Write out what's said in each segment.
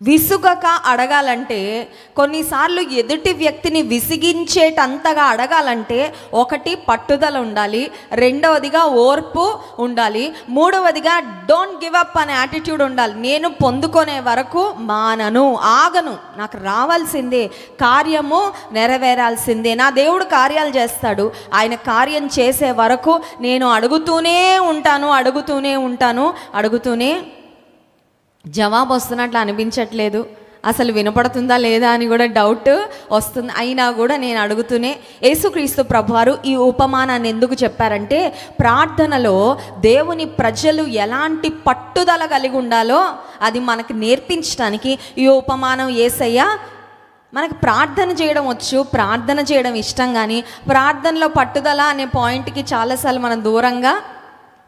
విసుగక అడగాలంటే, కొన్నిసార్లు ఎదుటి వ్యక్తిని విసిగించేటంతగా అడగాలంటే ఒకటి పట్టుదల ఉండాలి, రెండవదిగా ఓర్పు ఉండాలి, మూడవదిగా డోంట్ గివ్ అప్ అనే యాటిట్యూడ్ ఉండాలి. నేను పొందుకునే వరకు మానను, ఆగను, నాకు రావాల్సిందే, కార్యము నెరవేరాల్సిందే. నా దేవుడు కార్యాలు చేస్తాడు, ఆయన కార్యం చేసే వరకు నేను అడుగుతూనే ఉంటాను. జవాబు వస్తున్నట్లు అనిపించట్లేదు, అసలు వినపడుతుందా లేదా అని కూడా డౌట్ వస్తుంది. అయినా కూడా నేను అడుగుతూనే. యేసుక్రీస్తు ప్రభువారు ఈ ఉపమానాన్ని ఎందుకు చెప్పారంటే, ప్రార్థనలో దేవుని ప్రజలు ఎలాంటి పట్టుదల కలిగి ఉండాలో అది మనకు నేర్పించడానికి ఈ ఉపమానం. యేసయ్య మనకు ప్రార్థన చేయడం వచ్చు, ప్రార్థన చేయడం ఇష్టం, కానీ ప్రార్థనలో పట్టుదల అనే పాయింట్కి చాలాసార్లు మనం దూరంగా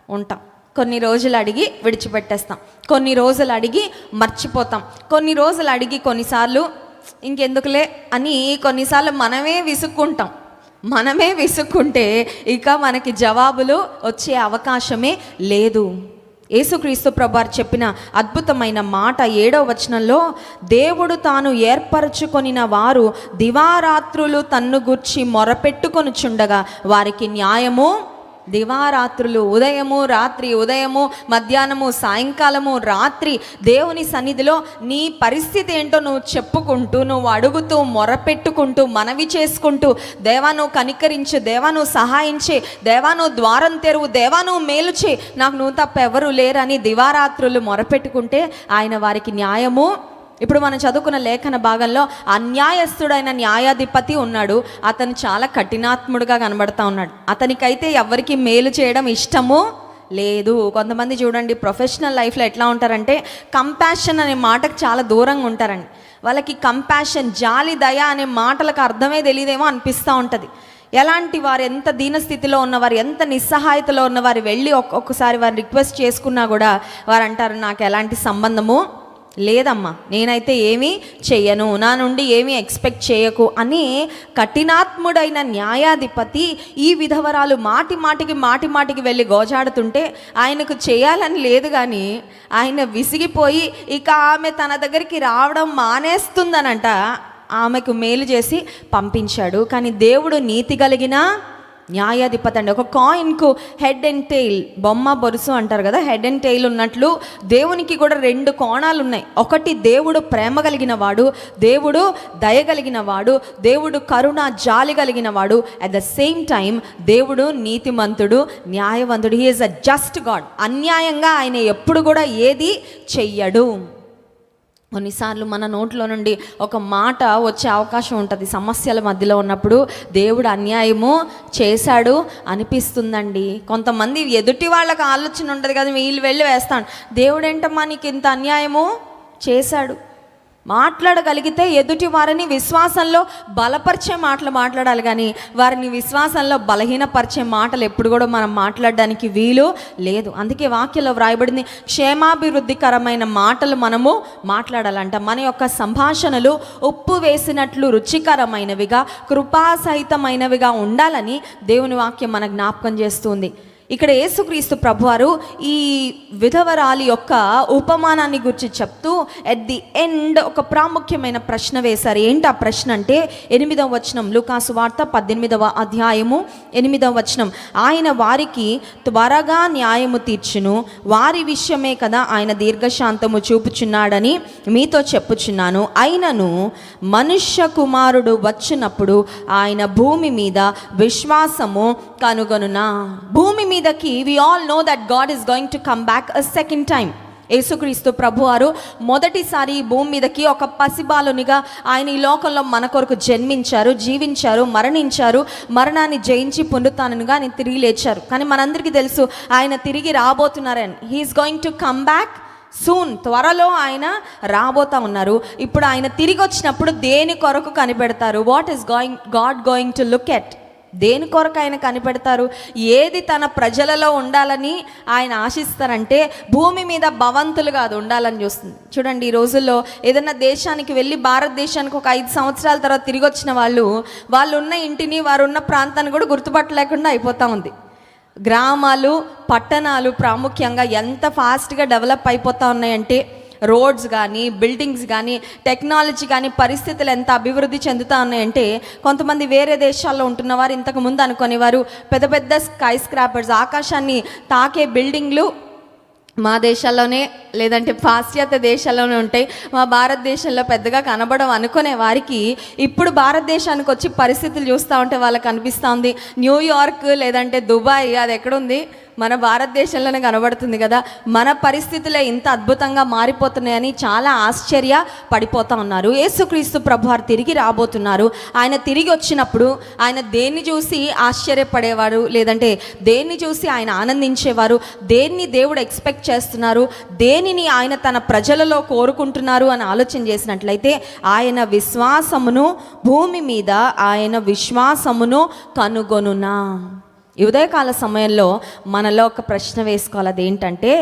ఉంటాం. కొన్ని రోజులు అడిగి విడిచిపెట్టేస్తాం, కొన్ని రోజులు అడిగి మర్చిపోతాం, కొన్ని రోజులు అడిగి కొన్నిసార్లు ఇంకెందుకులే అని కొన్నిసార్లు మనమే విసుక్కుంటే ఇక మనకి జవాబులు వచ్చే అవకాశమే లేదు. యేసుక్రీస్తు ప్రభువారు చెప్పిన అద్భుతమైన మాట 7వ వచనంలో, దేవుడు తాను ఏర్పరచుకొనిన వారు దివారాత్రులు తన్ను గూర్చి మొరపెట్టుకొనుచుండగా వారికి న్యాయము దివారాత్రులు, ఉదయము రాత్రి, ఉదయము మధ్యాహ్నము సాయంకాలము రాత్రి దేవుని సన్నిధిలో నీ పరిస్థితి ఏంటో నువ్వు చెప్పుకుంటూ, నువ్వు అడుగుతూ, మొరపెట్టుకుంటూ, మనవి చేసుకుంటూ, దేవా నువ్వు కనికరించు, దేవా నువ్వు సహాయించే, దేవా నువ్వు ద్వారం తెరువు, దేవా నువ్వు మేలు చే, నాకు నువ్వు తప్ప ఎవరు లేరని దివారాత్రులు మొరపెట్టుకుంటే ఆయన వారికి న్యాయము. ఇప్పుడు మనం చదువుకున్న లేఖన భాగంలో అన్యాయస్తుడైన న్యాయాధిపతి ఉన్నాడు, అతను చాలా కఠినాత్ముడుగా కనబడతా ఉన్నాడు. అతనికైతే ఎవరికి మేలు చేయడం ఇష్టము లేదు. కొంతమంది చూడండి ప్రొఫెషనల్ లైఫ్లో ఎట్లా ఉంటారంటే, కంపాషన్ అనే మాటకు చాలా దూరంగా ఉంటారండి. వాళ్ళకి కంపాషన్, జాలి, దయ అనే మాటలకు అర్థమే తెలియదేమో అనిపిస్తూ ఉంటుంది. ఎలాంటి వారు, ఎంత దీనస్థితిలో ఉన్నవారు, ఎంత నిస్సహాయతలో ఉన్నవారు వెళ్ళి ఒక్కొక్కసారి వారు రిక్వెస్ట్ చేసుకున్నా కూడా వారు అంటారు, నాకు ఎలాంటి సంబంధము లేదమ్మా, నేనైతే ఏమీ చెయ్యను, నా నుండి ఏమీ ఎక్స్పెక్ట్ చేయకు అని కఠినాత్ముడైన న్యాయాధిపతి ఈ విధవరాలు మాటిమాటికి వెళ్ళి గోజాడుతుంటే ఆయనకు చేయాలని లేదు, కానీ ఆయన విసిగిపోయి ఇక ఆమె తన దగ్గరికి రావడం మానేస్తుందనంట ఆమెకు మేలు చేసి పంపించాడు. కానీ దేవుడు నీతి కలిగిన న్యాయాధిపతి అండి. ఒక కాయిన్కు హెడ్ అండ్ టెయిల్, బొమ్మ బొరుసు అంటారు కదా, హెడ్ అండ్ టెయిల్ ఉన్నట్లు దేవునికి కూడా 2 కోణాలు ఉన్నాయి. ఒకటి దేవుడు ప్రేమ కలిగిన వాడు, దేవుడు దయ కలిగిన వాడు, దేవుడు కరుణ జాలి కలిగిన వాడు. అట్ ద సేమ్ టైం దేవుడు నీతిమంతుడు, న్యాయవంతుడు. He is a just God. అన్యాయంగా ఆయన ఎప్పుడు కూడా ఏది చెయ్యడు. కొన్నిసార్లు మన నోట్లో నుండి ఒక మాట వచ్చే అవకాశం ఉంటుంది. సమస్యల మధ్యలో ఉన్నప్పుడు దేవుడు అన్యాయము చేశాడు అనిపిస్తుందండి. కొంతమంది ఎదుటి వాళ్ళకి ఆలోచన ఉంటుంది కదా, వీళ్ళు వెళ్ళి వేస్తాను, దేవుడు ఏంటమ్మా నీకు ఇంత అన్యాయము చేశాడు. మాట్లాడగలిగితే ఎదుటి వారిని విశ్వాసంలో బలపరిచే మాటలు మాట్లాడాలి, కానీ వారిని విశ్వాసంలో బలహీనపరిచే మాటలు ఎప్పుడు కూడా మనం మాట్లాడడానికి వీలు లేదు. అందుకే వాక్యంలో వ్రాయబడింది, క్షేమాభివృద్ధికరమైన మాటలు మనము మాట్లాడాలంట. మన యొక్క సంభాషణలు ఉప్పు వేసినట్లు రుచికరమైనవిగా, కృపాసహితమైనవిగా ఉండాలని దేవుని వాక్యం మన జ్ఞాపకం చేస్తుంది. ఇక్కడ యేసుక్రీస్తు ప్రభువారు ఈ విధవరాలి యొక్క ఉపమానాన్ని గురించి చెప్తూ ఎట్ ది ఎండ్ ఒక ప్రాముఖ్యమైన ప్రశ్న వేశారు. ఏంటి ఆ ప్రశ్న అంటే 8వ వచనం, లూకాసు వార్త 18వ అధ్యాయము 8వ వచనం, ఆయన వారికి త్వరగా న్యాయము తీర్చును, వారి విషయమే కదా ఆయన దీర్ఘశాంతము చూపుచున్నాడని మీతో చెప్పుచున్నాను. అయినను మనుష్య కుమారుడు వచ్చినప్పుడు ఆయన భూమి మీద విశ్వాసము కనుగొనునా. భూమి మీదకి we all know that God is going to come back a second time. యేసుక్రీస్తు ప్రభువారు మొదటిసారి ఈ భూమి మీదకి ఒక పసిబాలునిగా ఆయన ఈ లోకంలో మన కొరకు జన్మించారు, జీవించారు, మరణించారు, మరణాన్ని జయించి పునరుత్థానునిగా ఆయన తిరిగి లేచారు. కానీ మనందరికీ తెలుసు ఆయన తిరిగి రాబోతున్నారని. He is going to come back soon. త్వరలో ఆయన రాబోతా ఉన్నారు. ఇప్పుడు ఆయన తిరిగి వచ్చినప్పుడు దేని కొరకు కనిపెడతారు? What is God going to look at? దేని కొరకు ఆయన కనిపెడతారు? ఏది తన ప్రజలలో ఉండాలని ఆయన ఆశిస్తారంటే భూమి మీద భవంతులు కాదు ఉండాలని చూస్తుంది. చూడండి, ఈ రోజుల్లో ఏదైనా దేశానికి వెళ్ళి భారతదేశానికి ఒక 5 సంవత్సరాల తర్వాత తిరిగి వచ్చిన వాళ్ళు ఉన్న ఇంటిని, వారు ఉన్న ప్రాంతాన్ని కూడా గుర్తుపట్టలేకుండా అయిపోతూ ఉంది. గ్రామాలు, పట్టణాలు ప్రాముఖ్యంగా ఎంత ఫాస్ట్గా డెవలప్ అయిపోతూ ఉన్నాయంటే రోడ్స్ కానీ, బిల్డింగ్స్ కానీ, టెక్నాలజీ కానీ, పరిస్థితులు ఎంత అభివృద్ధి చెందుతా ఉన్నాయంటే కొంతమంది వేరే దేశాల్లో ఉంటున్న వారు ఇంతకుముందు అనుకునేవారు పెద్ద పెద్ద స్కై స్క్రాపర్స్, ఆకాశాన్ని తాకే బిల్డింగ్లు మా దేశాల్లోనే లేదంటే పాశ్చాత్య దేశాల్లోనే ఉంటాయి, మా భారతదేశంలో పెద్దగా కనబడవు అనుకునే వారికి ఇప్పుడు భారతదేశానికి వచ్చి పరిస్థితులు చూస్తూ ఉంటే వాళ్ళకి అనిపిస్తూ ఉంది న్యూయార్క్ లేదంటే దుబాయ్ అది ఎక్కడుంది, మన భారతదేశంలోనే కనబడుతుంది కదా, మన పరిస్థితులే ఇంత అద్భుతంగా మారిపోతున్నాయని చాలా ఆశ్చర్య పడిపోతూ ఉన్నారు. యేసుక్రీస్తు ప్రభువారు తిరిగి రాబోతున్నారు. ఆయన తిరిగి వచ్చినప్పుడు ఆయన దేన్ని చూసి ఆశ్చర్యపడేవారు, లేదంటే దేన్ని చూసి ఆయన ఆనందించేవారు, దేన్ని దేవుడు ఎక్స్పెక్ట్ చేస్తున్నారు, దేనిని ఆయన తన ప్రజలలో కోరుకుంటున్నారు అని ఆలోచన చేసినట్లయితే ఆయన విశ్వాసమును భూమి మీద ఆయన విశ్వాసమును కనుగొనునా. ఈ ఉదయకాల సమయంలో మనలో ఒక ప్రశ్న వేసుకోవాలి, అదేంటంటే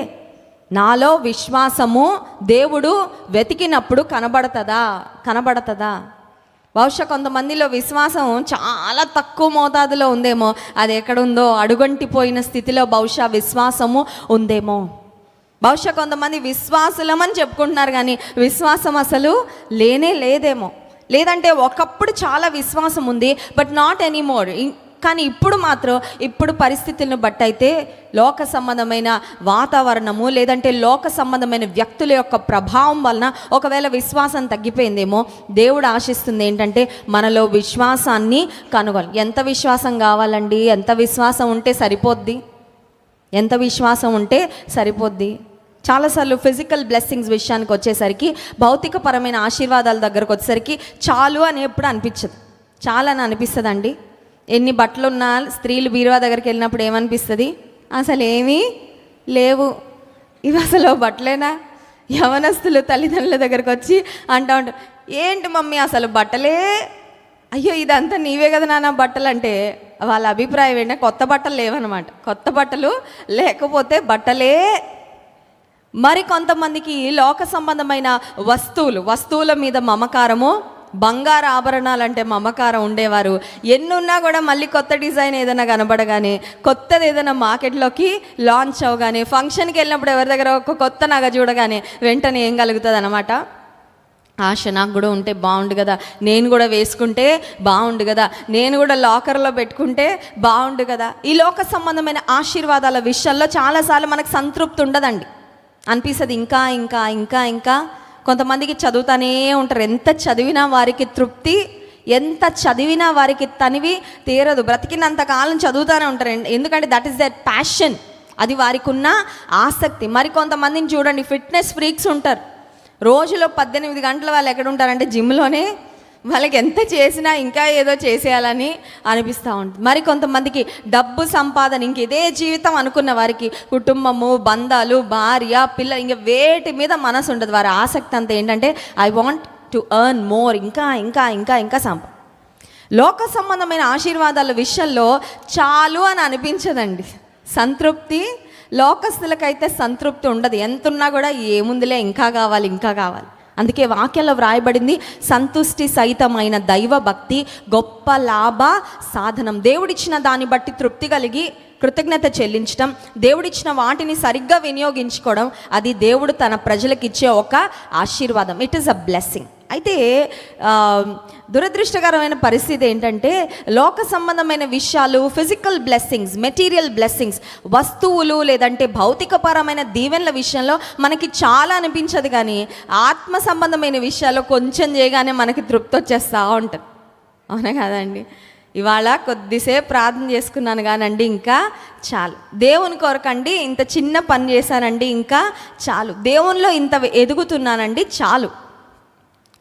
నాలో విశ్వాసము దేవుడు వెతికినప్పుడు కనబడుతుందా? బహుశా కొంతమందిలో విశ్వాసం చాలా తక్కువ మోతాదులో ఉందేమో, అది ఎక్కడుందో అడుగంటిపోయిన స్థితిలో బహుశా విశ్వాసము ఉందేమో. బహుశా కొంతమంది విశ్వాసులమని చెప్పుకుంటున్నారు కానీ విశ్వాసం అసలు లేదేమో, లేదంటే ఒకప్పుడు చాలా విశ్వాసం ఉంది బట్ నాట్ ఎనీమోర్. కానీ ఇప్పుడు పరిస్థితులను బట్టి అయితే లోక సంబంధమైన వాతావరణము లేదంటే లోక సంబంధమైన వ్యక్తుల యొక్క ప్రభావం వలన ఒకవేళ విశ్వాసం తగ్గిపోయిందేమో. దేవుడు ఆశిస్తుంది ఏంటంటే మనలో విశ్వాసాన్ని కనుగొని. ఎంత విశ్వాసం కావాలండి? ఎంత విశ్వాసం ఉంటే సరిపోద్ది? చాలాసార్లు ఫిజికల్ బ్లెస్సింగ్స్ విషయానికి వచ్చేసరికి, భౌతికపరమైన ఆశీర్వాదాల దగ్గరకు వచ్చేసరికి చాలు అని ఎప్పుడు అనిపించదు. చాలా అని అనిపిస్తుందండి. ఎన్ని బట్టలు ఉన్నా స్త్రీలు బీరువా దగ్గరికి వెళ్ళినప్పుడు ఏమనిపిస్తుంది? అసలు ఏమీ లేవు, ఇవి అసలు బట్టలేనా? యవనస్తులు తల్లిదండ్రుల దగ్గరకు వచ్చి అంటూ ఉంటారు, ఏంటి మమ్మీ అసలు బట్టలే, అయ్యో ఇదంతా నీవే కదా నాన్న బట్టలు అంటే వాళ్ళ అభిప్రాయం ఏంటంటే కొత్త బట్టలు లేవన్నమాట. కొత్త బట్టలు లేకపోతే బట్టలే. మరి కొంతమందికి లోక సంబంధమైన వస్తువుల మీద మమకారము, బంగారు ఆభరణాలంటే మమకారం ఉండేవారు. ఎన్నున్నా కూడా మళ్ళీ కొత్త డిజైన్ ఏదైనా కనబడగానే, కొత్తది ఏదైనా మార్కెట్లోకి లాంచ్ అవగానే, ఫంక్షన్కి వెళ్ళినప్పుడు ఎవరి దగ్గర ఒక కొత్త నగ చూడగానే వెంటనే ఏం కలుగుతుంది అన్నమాట, ఆశ నాకు కూడా ఉంటే బాగుండు కదా, నేను కూడా వేసుకుంటే బాగుండు కదా, నేను కూడా లాకర్లో పెట్టుకుంటే బాగుండు కదా. ఈ లోక సంబంధమైన ఆశీర్వాదాల విషయంలో చాలాసార్లు మనకు సంతృప్తి ఉండదండి, అనిపిస్తుంది ఇంకా ఇంకా ఇంకా ఇంకా. కొంతమందికి చదువుతానే ఉంటారు, ఎంత చదివినా వారికి తృప్తి, ఎంత చదివినా వారికి తనివి తీరదు, బ్రతికినంతకాలం చదువుతూనే ఉంటారు. ఎందుకంటే దట్ ఈస్ దర్ ప్యాషన్, అది వారికి ఉన్న ఆసక్తి. మరి కొంతమందిని చూడండి, ఫిట్నెస్ ఫ్రీక్స్ ఉంటారు. రోజులో 18 గంటలు వాళ్ళు ఎక్కడ ఉంటారంటే జిమ్లోనే. వాళ్ళకి ఎంత చేసినా ఇంకా ఏదో చేసేయాలని అనిపిస్తూ ఉంటుంది. మరి కొంతమందికి డబ్బు సంపాదన ఇంక ఇదే జీవితం అనుకున్న వారికి కుటుంబము, బంధాలు, భార్య, పిల్లలు, ఇంకా వేటి మీద మనసు ఉండదు. వారి ఆసక్తి అంతా ఏంటంటే I want to earn more, ఇంకా ఇంకా ఇంకా ఇంకా లోక సంబంధమైన ఆశీర్వాదాల విషయంలో చాలు అని అనిపించదండి. సంతృప్తి, లోకస్తులకైతే సంతృప్తి ఉండదు. ఎంతున్నా కూడా ఏముందిలే, ఇంకా కావాలి ఇంకా కావాలి. అందుకే వాక్యంలో వ్రాయబడింది, సంతుష్టి సహితమైన దైవ భక్తి గొప్ప లాభ సాధనం. దేవుడిచ్చిన దాన్ని బట్టి తృప్తి కలిగి కృతజ్ఞత చెల్లించడం, దేవుడిచ్చిన వాటిని సరిగ్గా వినియోగించుకోవడం, అది దేవుడు తన ప్రజలకు ఇచ్చే ఒక ఆశీర్వాదం. It is a blessing. అయితే దురదృష్టకరమైన పరిస్థితి ఏంటంటే లోక సంబంధమైన విషయాలు, ఫిజికల్ బ్లెస్సింగ్స్, మెటీరియల్ బ్లెస్సింగ్స్, వస్తువులు లేదంటే భౌతికపరమైన దీవెనల విషయంలో మనకి చాలా అనిపించదు, కానీ ఆత్మ సంబంధమైన విషయాల్లో కొంచెం చేయగానే మనకి తృప్తి వచ్చేస్తూ ఉంటుంది. అవునా కాదండి? ఇవాళ కొద్దిసేపు ప్రార్థన చేసుకున్నాను కానండి, ఇంకా చాలు. దేవుని కొరకండి ఇంత చిన్న పని చేశానండి, ఇంకా చాలు. దేవునిలో ఇంత ఎదుగుతున్నానండి, చాలు.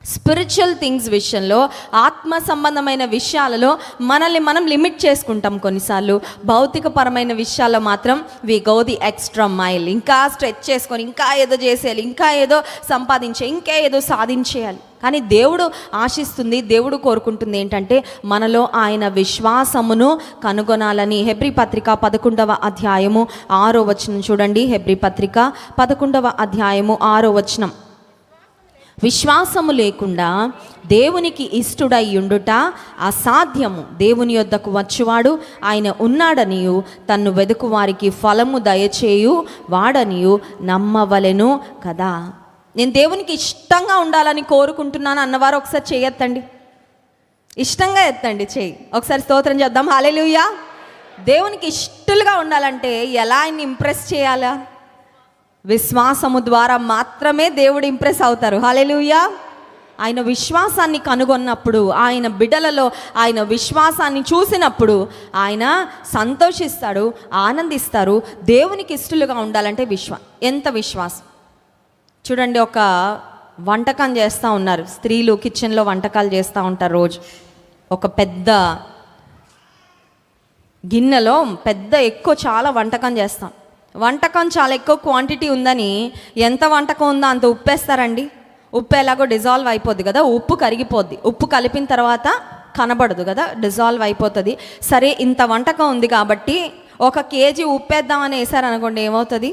స్పిరిచువల్ థింగ్స్ విషయంలో, ఆత్మ సంబంధమైన విషయాలలో మనల్ని మనం లిమిట్ చేసుకుంటాం కొన్నిసార్లు. భౌతికపరమైన విషయాల్లో మాత్రం we go the extra mile. ఇంకా స్ట్రెచ్ చేసుకొని ఇంకా ఏదో చేసేయాలి, ఇంకా ఏదో ఇంకా ఏదో సాధించేయాలి. కానీ దేవుడు ఆశిస్తుంది, దేవుడు కోరుకుంటుంది ఏంటంటే మనలో ఆయన విశ్వాసమును కనుగొనాలని. హెబ్రీ పత్రిక 11వ అధ్యాయము 6వ వచనం చూడండి. హెబ్రీ పత్రిక 11వ అధ్యాయము 6వ వచనం. విశ్వాసము లేకుండా దేవునికి ఇష్టుడై ఉండుట అసాధ్యము. దేవుని యొద్దకు వచ్చువాడు ఆయన ఉన్నాడనియు తన్ను వెదుకు వారికి ఫలము దయచేయు వాడనియు నమ్మవలెను కదా. నేను దేవునికి ఇష్టంగా ఉండాలని కోరుకుంటున్నాను అన్నవారు ఒకసారి చేయొద్దండి. ఇష్టంగా ఎత్తండి చేయి. ఒకసారి స్తోత్రం చేద్దాం. హల్లెలూయా. దేవునికి ఇష్టలుగా ఉండాలంటే ఎలా ఆయన్ని ఇంప్రెస్ చేయాలా? విశ్వాసము ద్వారా మాత్రమే దేవుడు ఇంప్రెస్ అవుతారు. హల్లెలూయా. ఆయన విశ్వాసాన్ని కనుగొన్నప్పుడు, ఆయన బిడ్డలలో ఆయన విశ్వాసాన్ని చూసినప్పుడు ఆయన సంతోషిస్తాడు, ఆనందిస్తారు. దేవునికి ఇష్టలుగా ఉండాలంటే ఎంత విశ్వాసం. చూడండి, ఒక వంటకం చేస్తూ ఉన్నారు స్త్రీలు, కిచెన్లో వంటకాలు చేస్తూ ఉంటారు రోజు. ఒక పెద్ద గిన్నెలో ఎక్కువ చాలా వంటకం చేస్తాం. వంటకం చాలా ఎక్కువ క్వాంటిటీ ఉందని ఎంత వంటకం ఉందో అంత ఉప్పు వేస్తారండి. ఉప్పు ఎలాగో డిజాల్వ్ అయిపోద్ది కదా, ఉప్పు కరిగిపోద్ది. ఉప్పు కలిపిన తర్వాత కనబడదు కదా, డిజాల్వ్ అయిపోతుంది. సరే, ఇంత వంటకం ఉంది కాబట్టి 1 కేజీ ఉప్పు వేద్దామని వేసారనుకోండి, ఏమవుతుంది?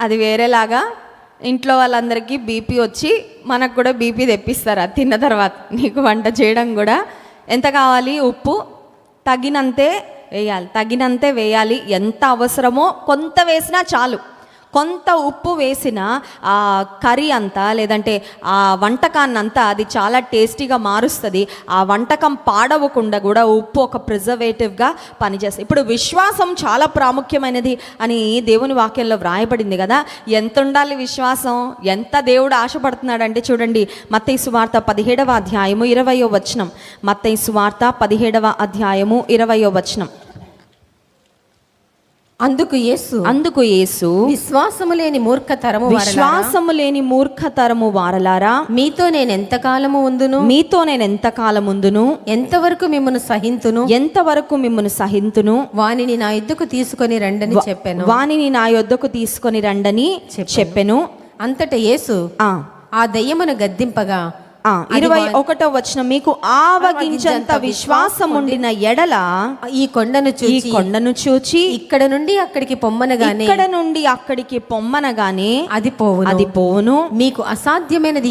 అది వేరేలాగా ఇంట్లో వాళ్ళందరికీ బీపీ వచ్చి మనకు కూడా బీపీ తెప్పిస్తారు. అది తిన్న తర్వాత నీకు వంట చేయడం కూడా ఎంత కావాలి? ఉప్పు తగినంతే వేయాలి. ఎంత అవసరమో కొంత వేసినా చాలు. కొంత ఉప్పు వేసిన ఆ కర్రీ అంతా, లేదంటే ఆ వంటకాన్నంతా అది చాలా టేస్టీగా మారుస్తుంది. ఆ వంటకం పాడవకుండా కూడా ఉప్పు ఒక ప్రిజర్వేటివ్గా పనిచేస్తుంది. ఇప్పుడు విశ్వాసం చాలా ప్రాముఖ్యమైనది అని దేవుని వాక్యంలో వ్రాయబడింది కదా. ఎంత ఉండాలి విశ్వాసం? ఎంత దేవుడు ఆశపడుతున్నాడంటే చూడండి, మత్తయి సువార్త 17వ అధ్యాయము 20వ వచనం. మత్తయి సువార్త 17వ అధ్యాయము 20వ వచనం. అందుకు యేసు విశ్వాసము లేని మూర్ఖతరము వారలారా, మీతో నేను ఎంతకాలము ఉందును, ఎంతవరకు మిమ్మును సహింతును, వానిని నా యొద్దకు తీసుకొని రండని చెప్పెను. అంతటా యేసు ఆ దయ్యమును గద్దింపగా 21వ వచనం, మీకు ఆవగింజంత విశ్వాసముండిన ఎడల ఈ కొండను చూచి ఇక్కడ నుండి అక్కడికి పొమ్మనగానే అది పోవును. మీకు అసాధ్యమైనది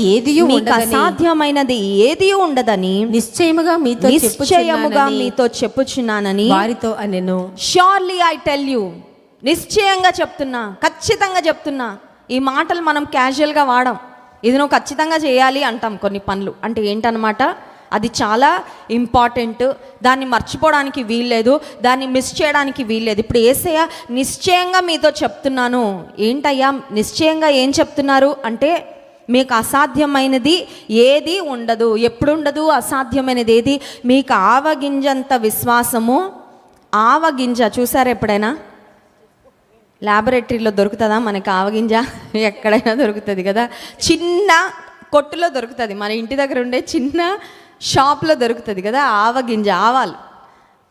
ఏది ఉండదని నిశ్చయముగా మీతో చెప్పుచున్నానని వారితో అనెను. ష్యూర్లీ ఐ టెల్ యూ, నిశ్చయంగా చెప్తున్నా, ఖచ్చితంగా చెప్తున్నా. ఈ మాటలు మనం క్యాజువల్గా వాడం. ఇది నువ్వు ఖచ్చితంగా చేయాలి అంటాం కొన్ని పనులు. అంటే ఏంటన్నమాట, అది చాలా ఇంపార్టెంట్, దాన్ని మర్చిపోవడానికి వీల్లేదు, దాన్ని మిస్ చేయడానికి వీల్లేదు. ఇప్పుడు యేసయ్య నిశ్చయంగా మీతో చెప్తున్నాను. ఏంటయ్యా నిశ్చయంగా ఏం చెప్తున్నారు అంటే, మీకు అసాధ్యమైనది ఏది ఉండదు. ఎప్పుడు ఉండదు అసాధ్యమైనది ఏది? మీకు ఆవగింజంత విశ్వాసము. ఆవగింజ చూసారా ఎప్పుడైనా? ల్యాబొరేటరీలో దొరుకుతుందా మనకి ఆవగింజ? ఎక్కడైనా దొరుకుతుంది కదా, చిన్న కొట్టులో దొరుకుతుంది, మన ఇంటి దగ్గర ఉండే చిన్న షాప్లో దొరుకుతుంది కదా ఆవగింజ. ఆవాలు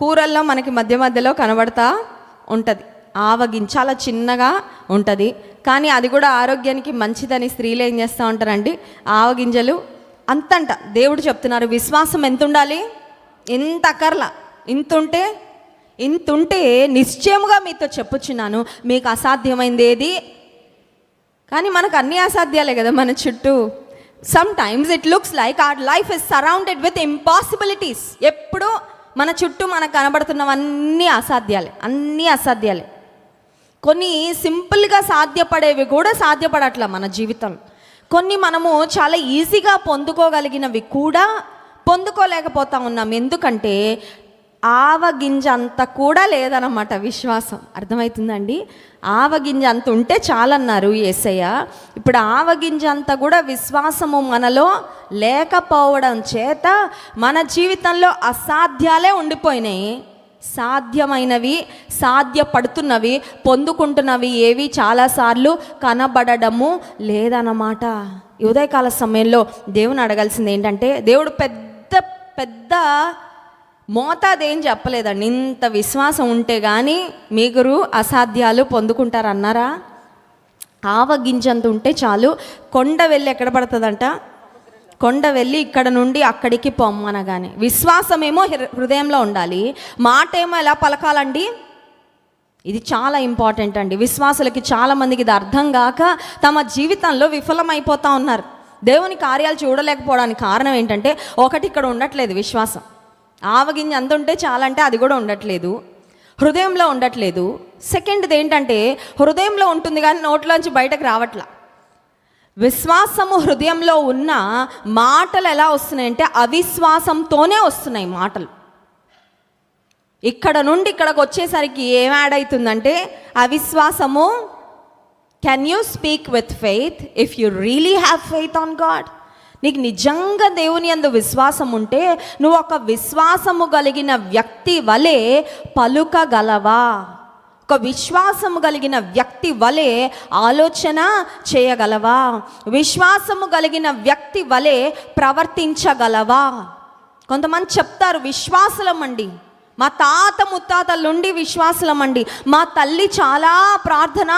కూరల్లో మనకి మధ్యలో కనబడతా ఉంటుంది. ఆవగింజ చాలా చిన్నగా ఉంటుంది, కానీ అది కూడా ఆరోగ్యానికి మంచిదని స్త్రీలు ఏం చేస్తూ ఉంటారండి, ఆవగింజలు అంతంట. దేవుడు చెప్తున్నారు విశ్వాసం ఎంత ఉండాలి? ఎంత అక్కర్లా, ఇంతుంటే నిశ్చయముగా మీతో చెప్పుచున్నాను, మీకు అసాధ్యమైంది ఏది? కానీ మనకు అన్ని అసాధ్యాలే కదా మన చుట్టూ. Some times it looks like our life is surrounded with impossibilities. ఎప్పుడు మన చుట్టూ మనకు కనబడుతున్నవన్నీ అసాధ్యాలే. కొన్ని సింపుల్గా సాధ్యపడేవి కూడా సాధ్యపడట్లా మన జీవితం. కొన్ని మనము చాలా ఈజీగా పొందుకోగలిగినవి కూడా పొందుకోలేకపోతా ఉన్నాం. ఎందుకంటే ఆవగింజ అంత కూడా లేదన్నమాట విశ్వాసం. అర్థమవుతుందండి? ఆవగింజ అంత ఉంటే చాలన్నారు యేసయ్య. ఇప్పుడు ఆవగింజ అంతా కూడా విశ్వాసము మనలో లేకపోవడం చేత మన జీవితంలో అసాధ్యాలే ఉండిపోయినాయి. సాధ్యమైనవి, సాధ్యపడుతున్నవి, పొందుకుంటున్నవి ఏవి చాలాసార్లు కనబడడము లేదన్నమాట. ఉదయకాల సమయంలో దేవుని అడగాల్సింది ఏంటంటే, దేవుడు పెద్ద మోతాదేం చెప్పలేదండి. ఇంత విశ్వాసం ఉంటే కానీ మీరు అసాధ్యాలు పొందుకుంటారన్నారా? ఆవగింజంత ఉంటే చాలు. కొండ వెళ్ళి ఎక్కడ పడుతుందంట? కొండ వెళ్ళి ఇక్కడ నుండి అక్కడికి పొమ్మనగానే. విశ్వాసమేమో హృదయంలో ఉండాలి, మాట ఏమో ఎలా పలకాలండి? ఇది చాలా ఇంపార్టెంట్ అండి. విశ్వాసులకి చాలామందికి ఇది అర్థం కాక తమ జీవితంలో విఫలమైపోతూ ఉన్నారు. దేవుని కార్యాలు చూడలేకపోవడానికి కారణం ఏంటంటే, ఒకటి ఇక్కడ ఉండట్లేదు విశ్వాసం. ఆవగింజ అంత ఉంటే చాలంటే అది కూడా ఉండట్లేదు, హృదయంలో ఉండట్లేదు. సెకండ్ది ఏంటంటే, హృదయంలో ఉంటుంది కానీ నోట్లోంచి బయటకు రావట్లా. విశ్వాసము హృదయంలో ఉన్న మాటలు ఎలా వస్తున్నాయంటే అవిశ్వాసంతోనే వస్తున్నాయి మాటలు. ఇక్కడ నుండి ఇక్కడికి వచ్చేసరికి ఏం యాడ్ అవుతుందంటే అవిశ్వాసము. Can you speak with faith if you really have faith on God? నీకు నిజంగా దేవుని యందు విశ్వాసం ఉంటే నువ్వు ఒక విశ్వాసము కలిగిన వ్యక్తి వలె పలుకగలవా? ఒక విశ్వాసము కలిగిన వ్యక్తి వలె ఆలోచన చేయగలవా? విశ్వాసము కలిగిన వ్యక్తి వలె ప్రవర్తించగలవా? కొంతమంది చెప్తారు విశ్వాసులమండి, మా తాత ముత్తాతల నుండి విశ్వాసులమండి, మా తల్లి చాలా ప్రార్థన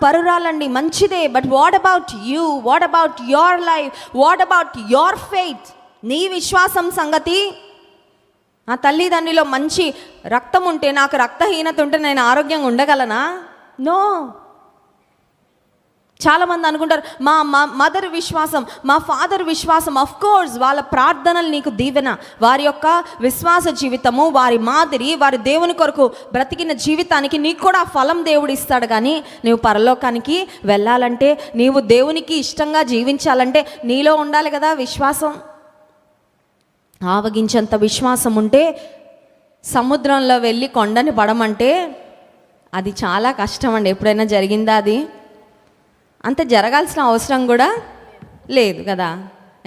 పరురాలండి, మంచిదే. But what about you? What about your life? What about your faith? నీ విశ్వాసం సంగతి? నా తల్లిదండ్రిలో మంచి రక్తం ఉంటే, నాకు రక్తహీనత ఉంటే నేను ఆరోగ్యంగా ఉండగలనా? నో. చాలామంది అనుకుంటారు మా మదర్ విశ్వాసం, మా ఫాదర్ విశ్వాసం. ఆఫ్ కోర్స్ వాళ్ళ ప్రార్థనలు నీకు దీవెన, వారి యొక్క విశ్వాస జీవితము, వారి మాదిరి, వారి దేవుని కొరకు బ్రతికిన జీవితానికి నీకు కూడా ఆ ఫలం దేవుడు ఇస్తాడు. కానీ నువ్వు పరలోకానికి వెళ్ళాలంటే, నీవు దేవునికి ఇష్టంగా జీవించాలంటే నీలో ఉండాలి కదా విశ్వాసం. ఆవగించేంత విశ్వాసం ఉంటే సముద్రంలో వెళ్ళి కొండని పడమంటే అది చాలా కష్టం అండి. ఎప్పుడైనా జరిగిందా అది? అంత జరగాల్సిన అవసరం కూడా లేదు కదా.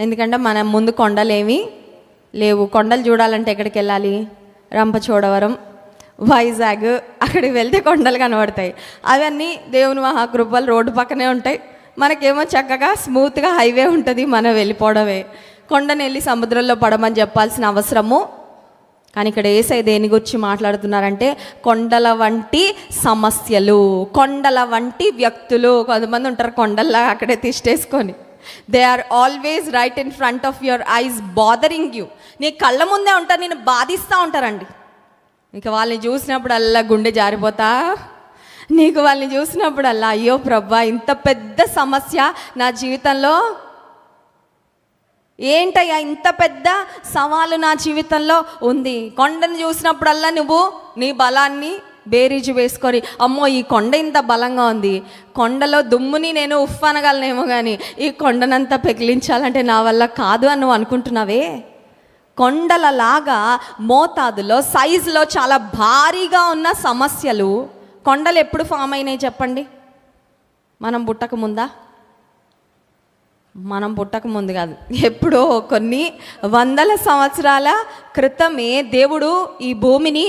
ఎందుకంటే మన ముందు కొండలేమి లేవు. కొండలు చూడాలంటే ఎక్కడికి వెళ్ళాలి? రంపచోడవరం, వైజాగ్, అక్కడికి వెళ్తే కొండలు కనబడతాయి. అవన్నీ దేవుని మహాకృపలు రోడ్డు పక్కనే ఉంటాయి. మనకేమో చక్కగా స్మూత్గా హైవే ఉంటుంది, మనం వెళ్ళిపోవడమే. కొండని వెళ్ళి సముద్రంలో పడమని చెప్పాల్సిన అవసరము. కానీ ఇక్కడ యేసయ్య దేని గురించి మాట్లాడుతున్నారంటే కొండల వంటి సమస్యలు, కొండల వంటి వ్యక్తులు. కొంతమంది ఉంటారు కొండల్లా అక్కడే తిష్టేసుకొని. They are always right in front of your eyes bothering you. నీ కళ్ళ ముందే ఉంటారు, నేను బాధిస్తూ ఉంటారండి. ఇక వాళ్ళని చూసినప్పుడల్లా గుండె జారిపోతా, నీకు వాళ్ళని చూసినప్పుడల్లా అయ్యో ప్రభా ఇంత పెద్ద సమస్య నా జీవితంలో ఏంటయ్యా, ఇంత పెద్ద సవాలు నా జీవితంలో ఉంది. కొండను చూసినప్పుడల్లా నువ్వు నీ బలాన్ని బేరీజు వేసుకొని, అమ్మో ఈ కొండ ఇంత బలంగా ఉంది, కొండలో దుమ్ముని నేను ఉఫ్ అనగలనేమో, కానీ ఈ కొండనంతా పెకిలించాలంటే నా వల్ల కాదు అని నువ్వు అనుకుంటున్నావే. కొండలలాగా మోతాదులో సైజులో చాలా భారీగా ఉన్న సమస్యలు. కొండలు ఎప్పుడు ఫామ్ అయినాయి చెప్పండి? మనం పుట్టక ముందా? మనం పుట్టక ముందు కాదు, ఎప్పుడో కొన్ని వందల సంవత్సరాల క్రితమే దేవుడు ఈ భూమిని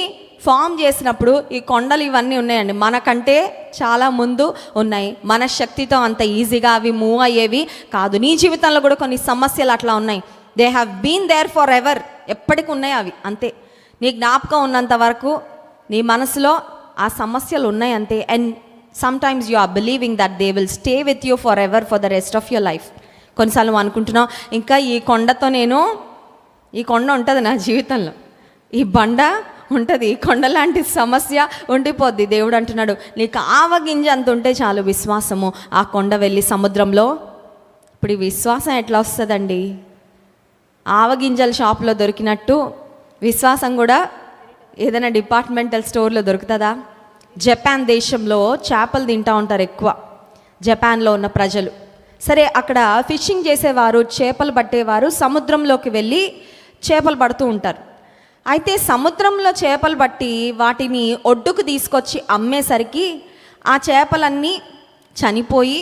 ఫామ్ చేసినప్పుడు ఈ కొండలు ఇవన్నీ ఉన్నాయండి. మనకంటే చాలా ముందు ఉన్నాయి. మన శక్తితో అంత ఈజీగా అవి మూవ్ అయ్యేవి కాదు. నీ జీవితంలో కూడా కొన్ని సమస్యలు అట్లా ఉన్నాయి. They have been there forever. ఎప్పటికి ఉన్నాయి అవి, అంతే. నీ జ్ఞాపకం ఉన్నంత వరకు నీ మనసులో ఆ సమస్యలు ఉన్నాయి అంతే. And sometimes you are believing that they will stay with you forever, for the rest of your life. కొన్నిసార్లు నువ్వు అనుకుంటున్నావు ఇంకా ఈ కొండతో ఈ కొండ ఉంటుంది నా జీవితంలో, ఈ బండ ఉంటుంది, ఈ కొండ లాంటి సమస్య ఉండిపోద్ది. దేవుడు అంటున్నాడు నీకు ఆవగింజ అంత ఉంటే చాలు విశ్వాసము, ఆ కొండ వెళ్ళి సముద్రంలో. ఇప్పుడు ఈ విశ్వాసం ఎట్లా వస్తుందండి? ఆవగింజల షాప్లో దొరికినట్టు విశ్వాసం కూడా ఏదైనా డిపార్ట్మెంటల్ స్టోర్లో దొరుకుతుందా? జపాన్ దేశంలో చేపలు తింటూ ఉంటారు ఎక్కువ, జపాన్లో ఉన్న ప్రజలు. సరే, అక్కడ ఫిషింగ్ చేసేవారు, చేపలు పట్టేవారు సముద్రంలోకి వెళ్ళి చేపలు పడుతూ ఉంటారు. అయితే సముద్రంలో చేపలు పట్టి వాటిని ఒడ్డుకు తీసుకొచ్చి అమ్మేసరికి ఆ చేపలన్నీ చనిపోయి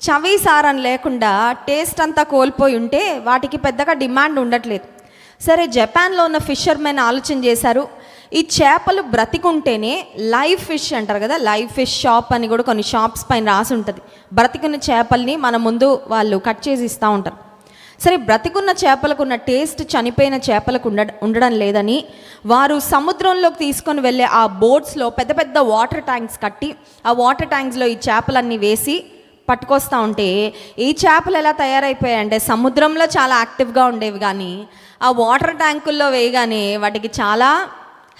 చవిసారం లేకుండా టేస్ట్ అంతా కోల్పోయి ఉంటే వాటికి పెద్దగా డిమాండ్ ఉండట్లేదు. సరే, జపాన్లో ఉన్న ఫిషర్మెన్ ఆలోచన చేశారు, ఈ చేపలు బ్రతికుంటేనే లైవ్ ఫిష్ అంటారు కదా, లైవ్ ఫిష్ షాప్ అని కూడా కొన్ని షాప్స్ పైన రాసి ఉంటుంది. బ్రతికున్న చేపల్ని మన ముందు వాళ్ళు కట్ చేసి ఇస్తూ ఉంటారు. సరే, బ్రతికున్న చేపలకు ఉన్న టేస్ట్ చనిపోయిన చేపలకు ఉండడం లేదని వారు సముద్రంలోకి తీసుకొని వెళ్ళే ఆ బోట్స్లో పెద్ద పెద్ద వాటర్ ట్యాంక్స్ కట్టి ఆ వాటర్ ట్యాంక్స్లో ఈ చేపలన్నీ వేసి పట్టుకొస్తూ ఉంటే ఈ చేపలు ఎలా తయారైపోయాయంటే సముద్రంలో చాలా యాక్టివ్గా ఉండేవి, కానీ ఆ వాటర్ ట్యాంకుల్లో వేయగానే వాటికి చాలా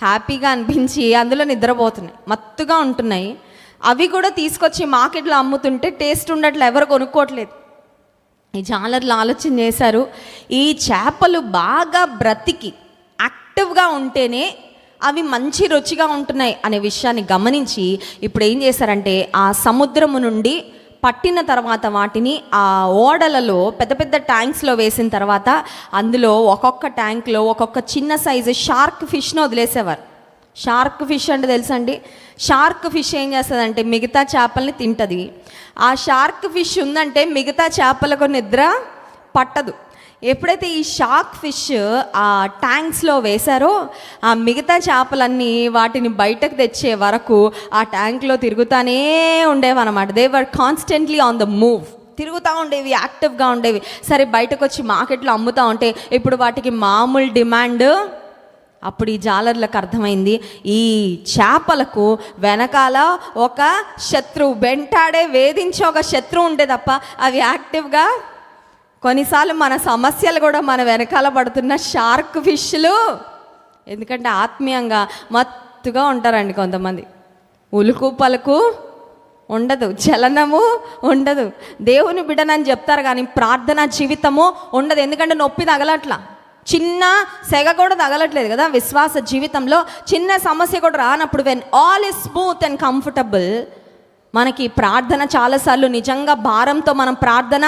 హ్యాపీగా అనిపించి అందులో నిద్రపోతున్నాయి, మత్తుగా ఉంటున్నాయి. అవి కూడా తీసుకొచ్చి మార్కెట్లో అమ్ముతుంటే టేస్ట్ ఉండట్లే, ఎవరు కొనుక్కోవట్లేదు. ఈ జాలర్లు ఆలోచన చేశారు, ఈ చేపలు బాగా బ్రతికి యాక్టివ్గా ఉంటేనే అవి మంచి రుచిగా ఉంటున్నాయి అనే విషయాన్ని గమనించి ఇప్పుడు ఏం చేశారంటే ఆ సముద్రము నుండి పట్టిన తర్వాత వాటిని ఆ ఓడలలో పెద్ద పెద్ద ట్యాంక్స్లో వేసిన తర్వాత అందులో ఒక్కొక్క ట్యాంక్లో ఒక్కొక్క చిన్న సైజు షార్క్ ఫిష్ను వదిలేసేవారు. షార్క్ ఫిష్ అంటే తెలుసండి, షార్క్ ఫిష్ ఏం చేస్తుందంటే మిగతా చేపల్ని తింటుంది. ఆ షార్క్ ఫిష్ ఉందంటే మిగతా చేపలకు నిద్ర పట్టదు. ఎప్పుడైతే ఈ షార్క్ ఫిష్ ఆ ట్యాంక్స్లో వేశారో ఆ మిగతా చేపలన్నీ వాటిని బయటకు తెచ్చే వరకు ఆ ట్యాంక్లో తిరుగుతూనే ఉండేవన్నమాట. They were constantly on the move, తిరుగుతూ ఉండేవి, యాక్టివ్గా ఉండేవి. సరే బయటకు వచ్చి మార్కెట్లో అమ్ముతూ ఉంటే ఇప్పుడు వాటికి మామూలు డిమాండ్. అప్పుడు ఈ జాలర్లకు అర్థమైంది, ఈ చేపలకు వెనకాల ఒక శత్రువు, వెంటాడే వేధించే ఒక శత్రువు ఉంటే తప్ప అవి యాక్టివ్గా. కొన్నిసార్లు మన సమస్యలు కూడా మన వెనకాల పడుతున్న షార్క్ ఫిష్లు. ఎందుకంటే ఆత్మీయంగా మత్తుగా ఉంటారండి కొంతమంది. ఉలుకు పలుకు ఉండదు, చలనము ఉండదు. దేవుని బిడ్డనని చెప్తారు కానీ ప్రార్థనా జీవితము ఉండదు. ఎందుకంటే నొప్పి తగలట్లా, చిన్న సెగ కూడా తగలట్లేదు కదా. విశ్వాస జీవితంలో చిన్న సమస్య కూడా రానప్పుడు when all is smooth and comfortable, మనకి ప్రార్థన చాలాసార్లు నిజంగా భారంతో మనం ప్రార్థన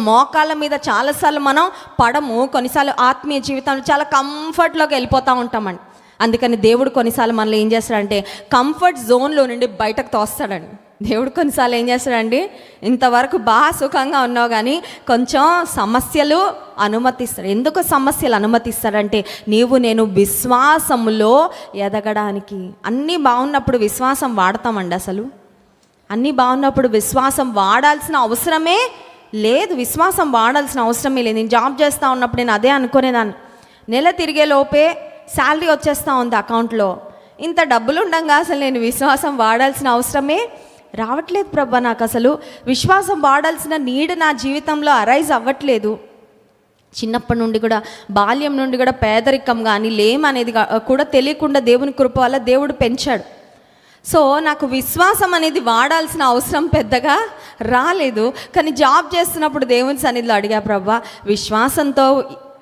మోకాళ్ళ మీద చాలాసార్లు మనం పడము. కొన్నిసార్లు ఆత్మీయ జీవితంలో చాలా కంఫర్ట్లోకి వెళ్ళిపోతూ ఉంటామండి. అందుకని దేవుడు కొన్నిసార్లు మనల్ని ఏం చేస్తాడంటే కంఫర్ట్ జోన్లో నుండి బయటకు తోస్తాడండి. దేవుడు కొన్నిసార్లు ఏం చేస్తాడండి, ఇంతవరకు బాగా సుఖంగా ఉన్నావు కానీ కొంచెం సమస్యలు అనుమతిస్తాడు. ఎందుకు సమస్యలు అనుమతిస్తాడంటే నీవు నేను విశ్వాసములో ఎదగడానికి. అన్నీ బాగున్నప్పుడు విశ్వాసం వాడతామండి. అసలు అన్నీ బాగున్నప్పుడు విశ్వాసం వాడాల్సిన అవసరమే లేదు. విశ్వాసం వాడాల్సిన అవసరమే లేదు. నేను జాబ్ చేస్తూ ఉన్నప్పుడు నేను అదే అనుకునేదాన్ని. నెల తిరిగే లోపే శాలరీ వచ్చేస్తూ ఉంది అకౌంట్లో. ఇంత డబ్బులు ఉండగా అసలు నేను విశ్వాసం వాడాల్సిన అవసరమే రావట్లేదు ప్రభా. నాకు అసలు విశ్వాసం వాడాల్సిన నీడ్ నా జీవితంలో అరైజ్ అవ్వట్లేదు. చిన్నప్పటి నుండి కూడా, బాల్యం నుండి కూడా పేదరికం కానీ లేమనేది కూడా తెలియకుండా దేవుని కృప వల్ల దేవుడు పెంచాడు. సో నాకు విశ్వాసం అనేది వాడాల్సిన అవసరం పెద్దగా రాలేదు. కానీ జాబ్ చేస్తున్నప్పుడు దేవుని సన్నిధిలో అడిగా, ప్రభా విశ్వాసంతో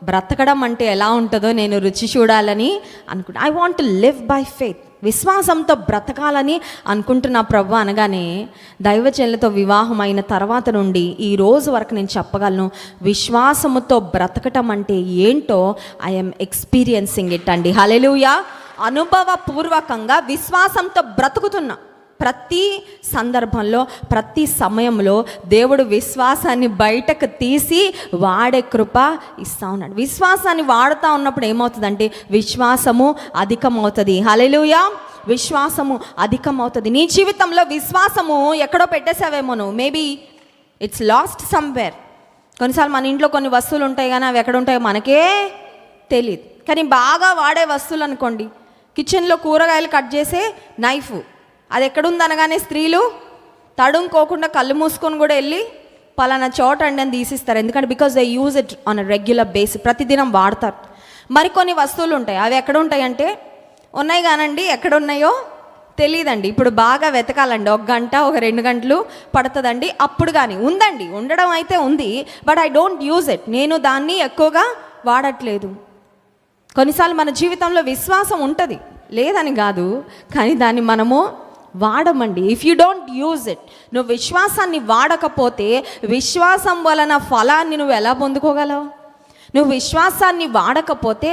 బ్రతకడం అంటే ఎలా ఉంటుందో నేను రుచి చూడాలని అనుకుంటా. I want to live by faith, విశ్వాసంతో బ్రతకాలని అనుకుంటున్నా ప్రభు అనగానే దైవజనులతో వివాహం అయిన తర్వాత నుండి ఈ రోజు వరకు నేను చెప్పగలను, విశ్వాసముతో బ్రతకటం అంటే ఏంటో ఐఎమ్ ఎక్స్పీరియన్సింగ్ ఇట్ అండి. హల్లెలూయా. అనుభవపూర్వకంగా విశ్వాసంతో బ్రతుకుతున్నా. ప్రతి సందర్భంలో ప్రతి సమయంలో దేవుడు విశ్వాసాన్ని బయటకు తీసి వాడే కృప ఇస్తూ ఉన్నాడు. విశ్వాసాన్ని వాడుతూ ఉన్నప్పుడు ఏమవుతుందంటే విశ్వాసము అధికమవుతుంది. హల్లెలూయా. విశ్వాసము అధికమవుతుంది. నీ జీవితంలో విశ్వాసము ఎక్కడో పెట్టేసావేమో నువ్వు. Maybe it's last somewhere. కొన్నిసార్లు మన ఇంట్లో కొన్ని వస్తువులు ఉంటాయి కానీ అవి ఎక్కడ ఉంటాయో మనకే తెలియదు. కానీ బాగా వాడే వస్తువులు అనుకోండి, కిచెన్లో కూరగాయలు కట్ చేసే నైఫ్, అది ఎక్కడుందనగానే స్త్రీలు తడుముకోకుండా కళ్ళు మూసుకొని కూడా వెళ్ళి పలానా చోట అండి అని తీసిస్తారు. ఎందుకంటే because they use it on a regular basis, ప్రతిదినం వాడతారు. మరికొన్ని వస్తువులు ఉంటాయి, అవి ఎక్కడ ఉంటాయంటే ఉన్నాయి కానండి, ఎక్కడ ఉన్నాయో తెలియదండి. ఇప్పుడు బాగా వెతకాలండి, 1 గంట 2 గంటలు పడుతుందండి. అప్పుడు కానీ ఉందండి, ఉండడం అయితే ఉంది, but I don't use it. నేను దాన్ని ఎక్కువగా వాడట్లేదు. కొన్నిసార్లు మన జీవితంలో విశ్వాసం ఉంటుంది, లేదని కాదు, కానీ దాన్ని మనము వాడమండి. If you don't use it, నువ్వు విశ్వాసాన్ని వాడకపోతే విశ్వాసం వలన ఫలాన్ని నువ్వు ఎలా పొందుకోగలవు? నువ్వు విశ్వాసాన్ని వాడకపోతే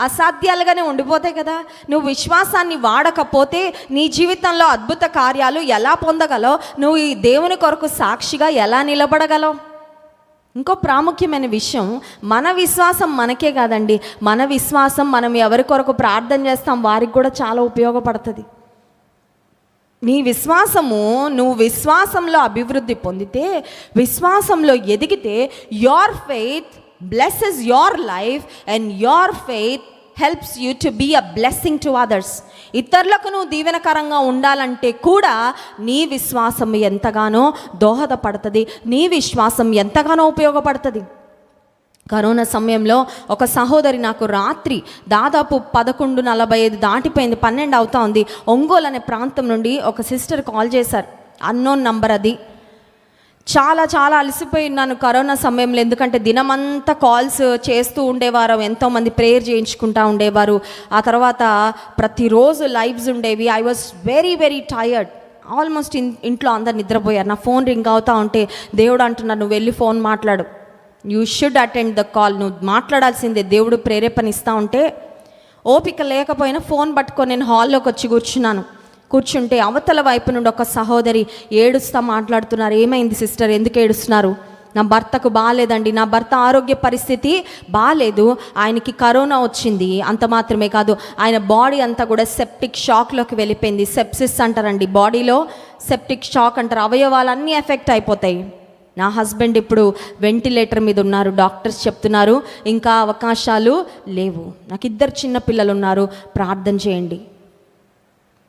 అసాధ్యాలుగానే ఉండిపోతాయి కదా. నువ్వు విశ్వాసాన్ని వాడకపోతే నీ జీవితంలో అద్భుత కార్యాలు ఎలా పొందగలవు? నువ్వు ఈ దేవుని కొరకు సాక్షిగా ఎలా నిలబడగలవు? ఇంకో ప్రాముఖ్యమైన విషయం, మన విశ్వాసం మనకే కాదండి, మన విశ్వాసం మనం ఎవరి కొరకు ప్రార్థన చేస్తాం వారికి కూడా చాలా ఉపయోగపడుతుంది. నీ విశ్వాసము, నువ్వు విశ్వాసంలో అభివృద్ధి పొందితే, విశ్వాసంలో ఎదిగితే, your faith blesses your life and your faith helps you to be a blessing to others. ఇతరులకు నువ్వు దీవెనకరంగా ఉండాలంటే కూడా నీ విశ్వాసం ఎంతగానో దోహదపడుతుంది, నీ విశ్వాసం ఎంతగానో ఉపయోగపడుతుంది. కరోనా సమయంలో ఒక సహోదరి నాకు రాత్రి దాదాపు 11:45 దాటిపోయింది, 12 అవుతా ఉంది, ఒంగోలు అనే ప్రాంతం నుండి ఒక సిస్టర్ కాల్ చేశారు. అన్నోన్ నంబర్ అది. చాలా చాలా అలసిపోయి ఉన్నాను కరోనా సమయంలో. ఎందుకంటే దినమంతా కాల్స్ చేస్తూ ఉండేవారు, ఎంతోమంది ప్రేయర్ చేయించుకుంటూ ఉండేవారు. ఆ తర్వాత ప్రతిరోజు లైవ్స్ ఉండేవి. I was very very tired. Almost ఇంట్లో అందరు నిద్రపోయారు. నా ఫోన్ రింగ్ అవుతా ఉంటే దేవుడు అంటున్నారు, నువ్వు వెళ్ళి ఫోన్ మాట్లాడు, you should attend the call, నువ్వు మాట్లాడాల్సిందే. దేవుడు ప్రేరేపణ ఇస్తూ ఉంటే ఓపిక లేకపోయినా ఫోన్ పట్టుకొని నేను హాల్లోకి వచ్చి కూర్చుంటే అవతల వైపు నుండి ఒక సహోదరి ఏడుస్తూ మాట్లాడుతున్నారు. ఏమైంది సిస్టర్, ఎందుకు ఏడుస్తున్నారు? నా భర్తకు బాగాలేదండి, నా భర్త ఆరోగ్య పరిస్థితి బాగాలేదు, ఆయనకి కరోనా వచ్చింది, అంత మాత్రమే కాదు ఆయన బాడీ అంతా కూడా సెప్టిక్ షాక్లోకి వెళ్ళిపోయింది. సెప్సిస్ అంటారండి, బాడీలో సెప్టిక్ షాక్ అంటారు, అవయవాలన్నీ ఎఫెక్ట్ అయిపోతాయి. నా హస్బెండ్ ఇప్పుడు వెంటిలేటర్ మీద ఉన్నారు, డాక్టర్స్ చెప్తున్నారు ఇంకా అవకాశాలు లేవు. నాకు 2 చిన్న పిల్లలు ఉన్నారు, ప్రార్థన చేయండి.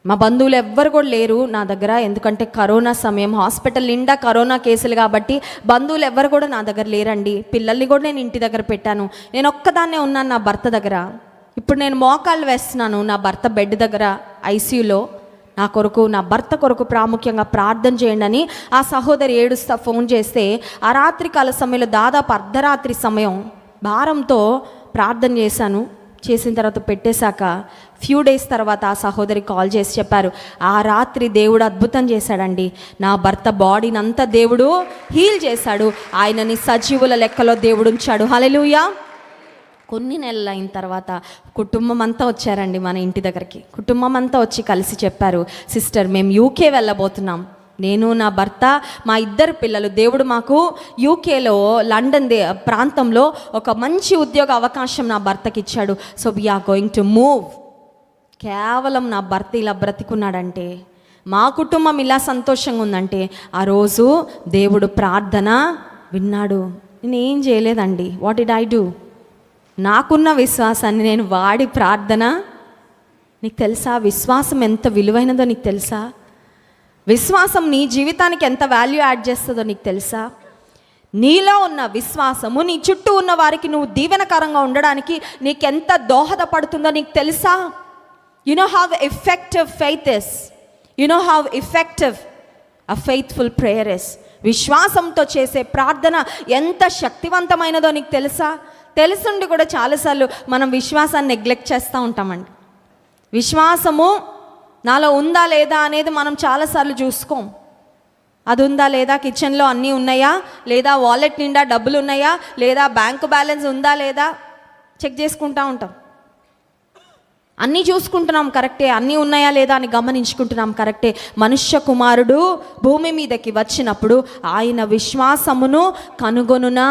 మా బంధువులు ఎవ్వరు కూడా లేరు నా దగ్గర, ఎందుకంటే కరోనా సమయం, హాస్పిటల్ నిండా కరోనా కేసులు కాబట్టి బంధువులు ఎవ్వరు కూడా నా దగ్గర లేరండి. పిల్లల్ని కూడా నేను ఇంటి దగ్గర పెట్టాను, నేను ఒక్కదాన్నే ఉన్నాను నా భర్త దగ్గర. ఇప్పుడు నేను మోకాళ్ళు వేస్తున్నాను నా భర్త బెడ్ దగ్గర ఐసీయూలో. నా కొరకు, నా భర్త కొరకు ప్రాముఖ్యంగా ప్రార్థన చేయండి అని ఆ సహోదరి ఏడుస్తా ఫోన్ చేస్తే, ఆ రాత్రి కాల సమయంలో దాదాపు అర్ధరాత్రి సమయం భారంతో ప్రార్థన చేసిన తర్వాత పెట్టేశాక ఫ్యూ డేస్ తర్వాత ఆ సహోదరి కాల్ చేసి చెప్పారు, ఆ రాత్రి దేవుడు అద్భుతం చేశాడండి, నా భర్త బాడీని అంతా దేవుడు హీల్ చేశాడు, ఆయనని సజీవుల లెక్కలో దేవుడు ఉంచాడు. హల్లెలూయా. కొన్ని నెలలు అయిన తర్వాత కుటుంబం అంతా వచ్చారండి మన ఇంటి దగ్గరికి. కుటుంబం అంతా వచ్చి కలిసి చెప్పారు, సిస్టర్ మేము యూకే వెళ్ళబోతున్నాం, నేను నా భర్త మా 2 పిల్లలు, దేవుడు మాకు యూకేలో లండన్ ప్రాంతంలో ఒక మంచి ఉద్యోగ అవకాశం నా భర్తకి ఇచ్చాడు, so we're going to move. కేవలం నా భర్త ఇలా బ్రతికున్నాడంటే, మా కుటుంబం ఇలా సంతోషంగా ఉందంటే ఆ రోజు దేవుడు ప్రార్థన విన్నాడు. నేనేం చేయలేదండి, వాట్ డిడ్ ఐ డూ? నాకున్న విశ్వాసాన్ని నేను వాడి ప్రార్థన, నీకు తెలుసా విశ్వాసం ఎంత విలువైనదో నీకు తెలుసా? విశ్వాసం నీ జీవితానికి ఎంత వాల్యూ యాడ్ చేస్తుందో నీకు తెలుసా? నీలో ఉన్న విశ్వాసము నీ చుట్టూ ఉన్న వారికి నువ్వు దీవెనకరంగా ఉండడానికి నీకెంత దోహదపడుతుందో నీకు తెలుసా? You know how effective faith is, you know how effective a faithful prayer is. విశ్వాసంతో చేసే ప్రార్థన ఎంత శక్తివంతమైనదో నీకు తెలుసా? తెలుసుండి కూడా చాలాసార్లు మనం విశ్వాసాన్ని నెగ్లెక్ట్ చేస్తూ ఉంటామండి. విశ్వాసము నాలో ఉందా లేదా అనేది మనం చాలాసార్లు చూసుకోం. అది ఉందా లేదా, కిచెన్లో అన్నీ ఉన్నాయా లేదా, వాలెట్ నిండా డబ్బులు ఉన్నాయా లేదా, బ్యాంకు బ్యాలెన్స్ ఉందా లేదా చెక్ చేసుకుంటూ ఉంటాం. అన్నీ చూసుకుంటున్నాం కరెక్టే, అన్నీ ఉన్నాయా లేదా అని గమనించుకుంటున్నాం కరెక్టే. మనుష్య కుమారుడు భూమి మీదకి వచ్చినప్పుడు ఆయన విశ్వాసమును కనుగొనునా?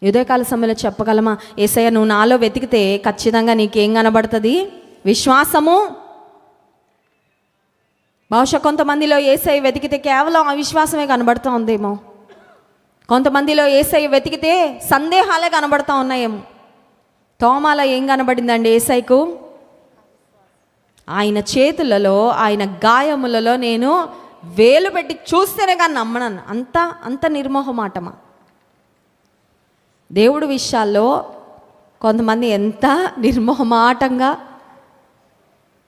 ఉదయకాల సమయంలో చెప్పగలమా, యేసయ్య నువ్వు నాలో వెతికితే ఖచ్చితంగా నీకేం కనబడుతుంది? విశ్వాసము. బహుశా కొంతమందిలో యేసయ్య వెతికితే కేవలం అవిశ్వాసమే కనబడుతూ ఉందేమో, కొంతమందిలో యేసయ్య వెతికితే సందేహాలే కనబడుతూ ఉన్నాయేమో. తోమాలో ఏం కనబడిందండి యేసయ్యకు? ఆయన చేతులలో, ఆయన గాయములలో నేను వేలు పెట్టి చూస్తేనే కానీ నమ్మనను. అంత నిర్మోహమాటమా? దేవుడి విషయాల్లో కొంతమంది ఎంత నిర్మోహమాటంగా,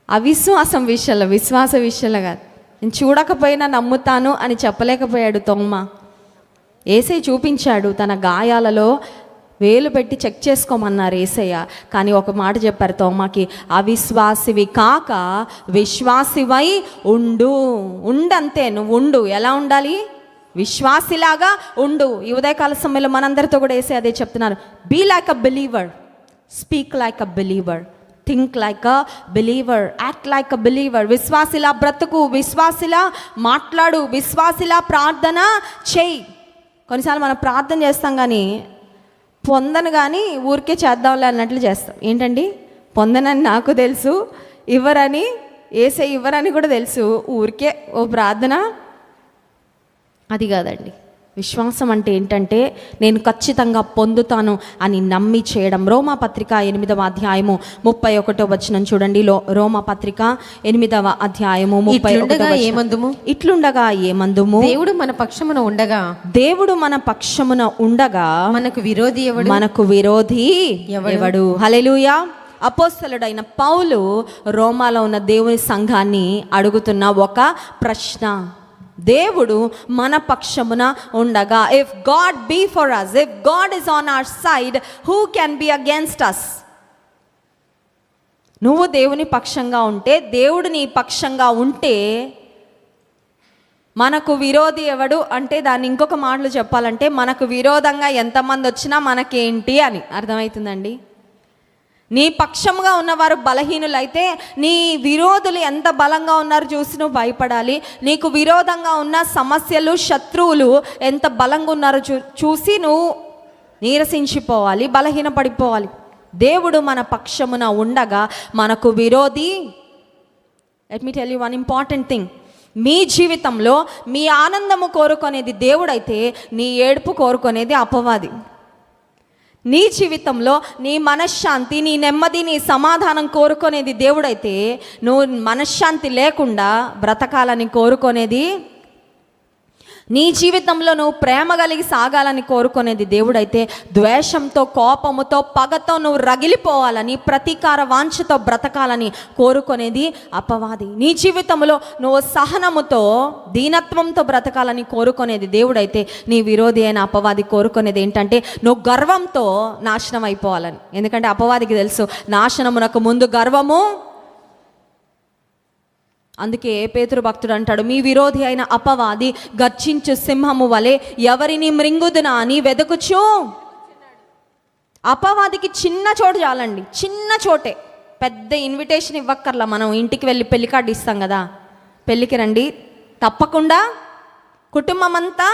అవిశ్వాసం విషయంలో, విశ్వాస విషయంలో కాదు. నేను చూడకపోయినా నమ్ముతాను అని చెప్పలేకపోయాడు తోమా. యేసయ్య చూపించాడు, తన గాయాలలో వేలు పెట్టి చెక్ చేసుకోమన్నారు యేసయ్య. కానీ ఒక మాట చెప్పారు తోమాకి, అవిశ్వాసివి కాక విశ్వాసివై ఉండంతే. నువ్వు ఉండు. ఎలా ఉండాలి? విశ్వాసిలాగా ఉండు. ఈ ఉదయకాల సమయంలో మనందరితో కూడా యేసయ్య అదే చెప్తున్నారు, be like a believer, speak like a believer, think like a believer, act like a believer. విశ్వాసిలా బ్రతుకు, విశ్వాసిలా మాట్లాడు, విశ్వాసిలా ప్రార్థన చేయి. కొన్నిసార్లు మనం ప్రార్థన చేస్తాం కానీ పొందను కానీ ఊరికే చేద్దాంలే అన్నట్లు చేస్తాం. ఏంటండి, పొందనని నాకు తెలుసు, ఇవ్వరని యేసయ్య ఇవ్వరని కూడా తెలుసు, ఊరికే ఓ ప్రార్థన. అది కాదండి. విశ్వాసం అంటే ఏంటంటే నేను ఖచ్చితంగా పొందుతాను అని నమ్మి చేయడం. రోమా పత్రిక 8వ అధ్యాయము 31వ వచనం చూడండి. రోమా పత్రిక 8వ అధ్యాయము 31. ఇట్లుండగా ఏమందుము, దేవుడు మన పక్షమున ఉండగా మనకు విరోధి ఎవడు? హల్లెలూయా. అపోస్తలుడైన పౌలు రోమాలో ఉన్న దేవుని సంఘాన్ని అడుగుతున్న ఒక ప్రశ్న, దేవుడు మన పక్షమున ఉండగా, if God be for us, if God is on our side, who can be against us? నువ్వు దేవుని పక్షంగా ఉంటే, దేవుడు నీ పక్షంగా ఉంటే మనకు విరోధి ఎవడు అంటే దాన్ని ఇంకొక మాటలు చెప్పాలంటే మనకు విరోధంగా ఎంతమంది వచ్చినా మనకేంటి అని అర్థమవుతుందండి. నీ పక్షంగా ఉన్నవారు బలహీనులైతే నీ విరోధులు ఎంత బలంగా ఉన్నారు చూసి నువ్వు భయపడాలి. నీకు విరోధంగా ఉన్న సమస్యలు, శత్రువులు ఎంత బలంగా ఉన్నారో చూసి నువ్వు నీరసించిపోవాలి, బలహీనపడిపోవాలి. దేవుడు మన పక్షమున ఉండగా మనకు విరోధి. Let me tell you one important thing. మీ జీవితంలో మీ ఆనందము కోరుకునేది దేవుడైతే నీ ఏడుపు కోరుకునేది అపవాది. నీ జీవితంలో నీ మనశ్శాంతి, నీ నెమ్మది, నీ సమాధానం కోరుకునేది దేవుడైతే నువ్వు మనశ్శాంతి లేకుండా బ్రతకాలని కోరుకునేది, నీ జీవితంలో నువ్వు ప్రేమ కలిగి సాగాలని కోరుకునేది దేవుడైతే ద్వేషంతో, కోపముతో, పగతో నువ్వు రగిలిపోవాలని, ప్రతీకార వాంఛతో బ్రతకాలని కోరుకునేది అపవాది. నీ జీవితంలో నువ్వు సహనముతో, దీనత్వంతో బ్రతకాలని కోరుకునేది దేవుడైతే నీ విరోధి అయిన అపవాది కోరుకునేది ఏంటంటే నువ్వు గర్వంతో నాశనం అయిపోవాలని. ఎందుకంటే అపవాదికి తెలుసు నాశనమునకు ముందు గర్వము. అందుకే పేతురు భక్తుడు అంటాడు, మీ విరోధి అయిన అపవాది గర్జించు సింహము వలె ఎవరిని మృంగుదునా అని వెదకుచు. అపవాదికి చిన్న చోటు చాలండి, చిన్న చోటే. పెద్ద ఇన్విటేషన్ ఇవ్వక్కర్లా. మనం ఇంటికి వెళ్ళి పెళ్లి కార్డు ఇస్తాం కదా, పెళ్ళికి రండి తప్పకుండా కుటుంబం అంతా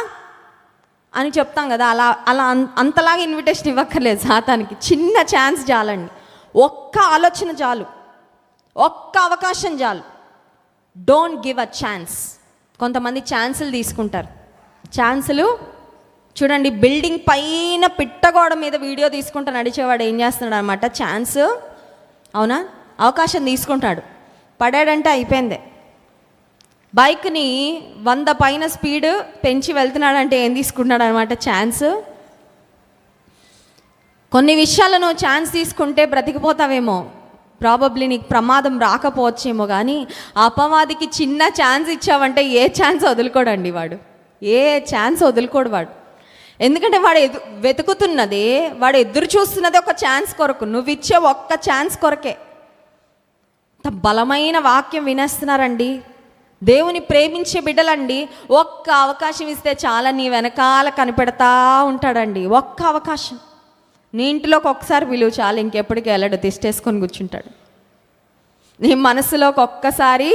అని చెప్తాం కదా, అలా అలా అంతలాగా ఇన్విటేషన్ ఇవ్వక్కర్లేదు సాతానికి. చిన్న ఛాన్స్ చాలండి, ఒక్క ఆలోచన చాలు, ఒక్క అవకాశం చాలు. Don't give a chance. కొంతమంది ఛాన్సులు తీసుకుంటారు. ఛాన్సులు చూడండి, బిల్డింగ్ పైన పిట్టగోడ మీద వీడియో తీసుకుంటూ నడిచేవాడు ఏం చేస్తున్నాడు అనమాట, ఛాన్స్. అవునా, అవకాశం తీసుకుంటాడు, పడాడంటే అయిపోయిందే. బైక్ని 100 పైన స్పీడ్ పెంచి వెళ్తున్నాడంటే ఏం తీసుకుంటున్నాడు అనమాట, ఛాన్స్. కొన్ని విషయాలను ఛాన్స్ తీసుకుంటే బ్రతికిపోతావేమో, ప్రాబబ్లీ నీకు ప్రమాదం రాకపోవచ్చేమో, కానీ అపవాదికి చిన్న ఛాన్స్ ఇచ్చావంటే ఏ ఛాన్స్ వదులుకోడండి వాడు, ఏ ఛాన్స్ వదులుకోడు వాడు. ఎందుకంటే వాడు వెతుకుతున్నదే, వాడు ఎదురు చూస్తున్నది ఒక ఛాన్స్ కొరకు, నువ్వు ఇచ్చే ఒక్క ఛాన్స్ కొరకే. బలమైన వాక్యం వినేస్తున్నారండి, దేవుని ప్రేమించే బిడ్డలండి. ఒక్క అవకాశం ఇస్తే చాలా నీ వెనకాల కనిపెడతా ఉంటాడండి. ఒక్క అవకాశం. నీ ఇంటిలోకి ఒక్కసారి పిలువు చాలు, ఇంకెప్పటికీ వెళ్ళడు, తిష్టేసుకొని కూర్చుంటాడు. నీ మనసులోకి ఒక్కసారి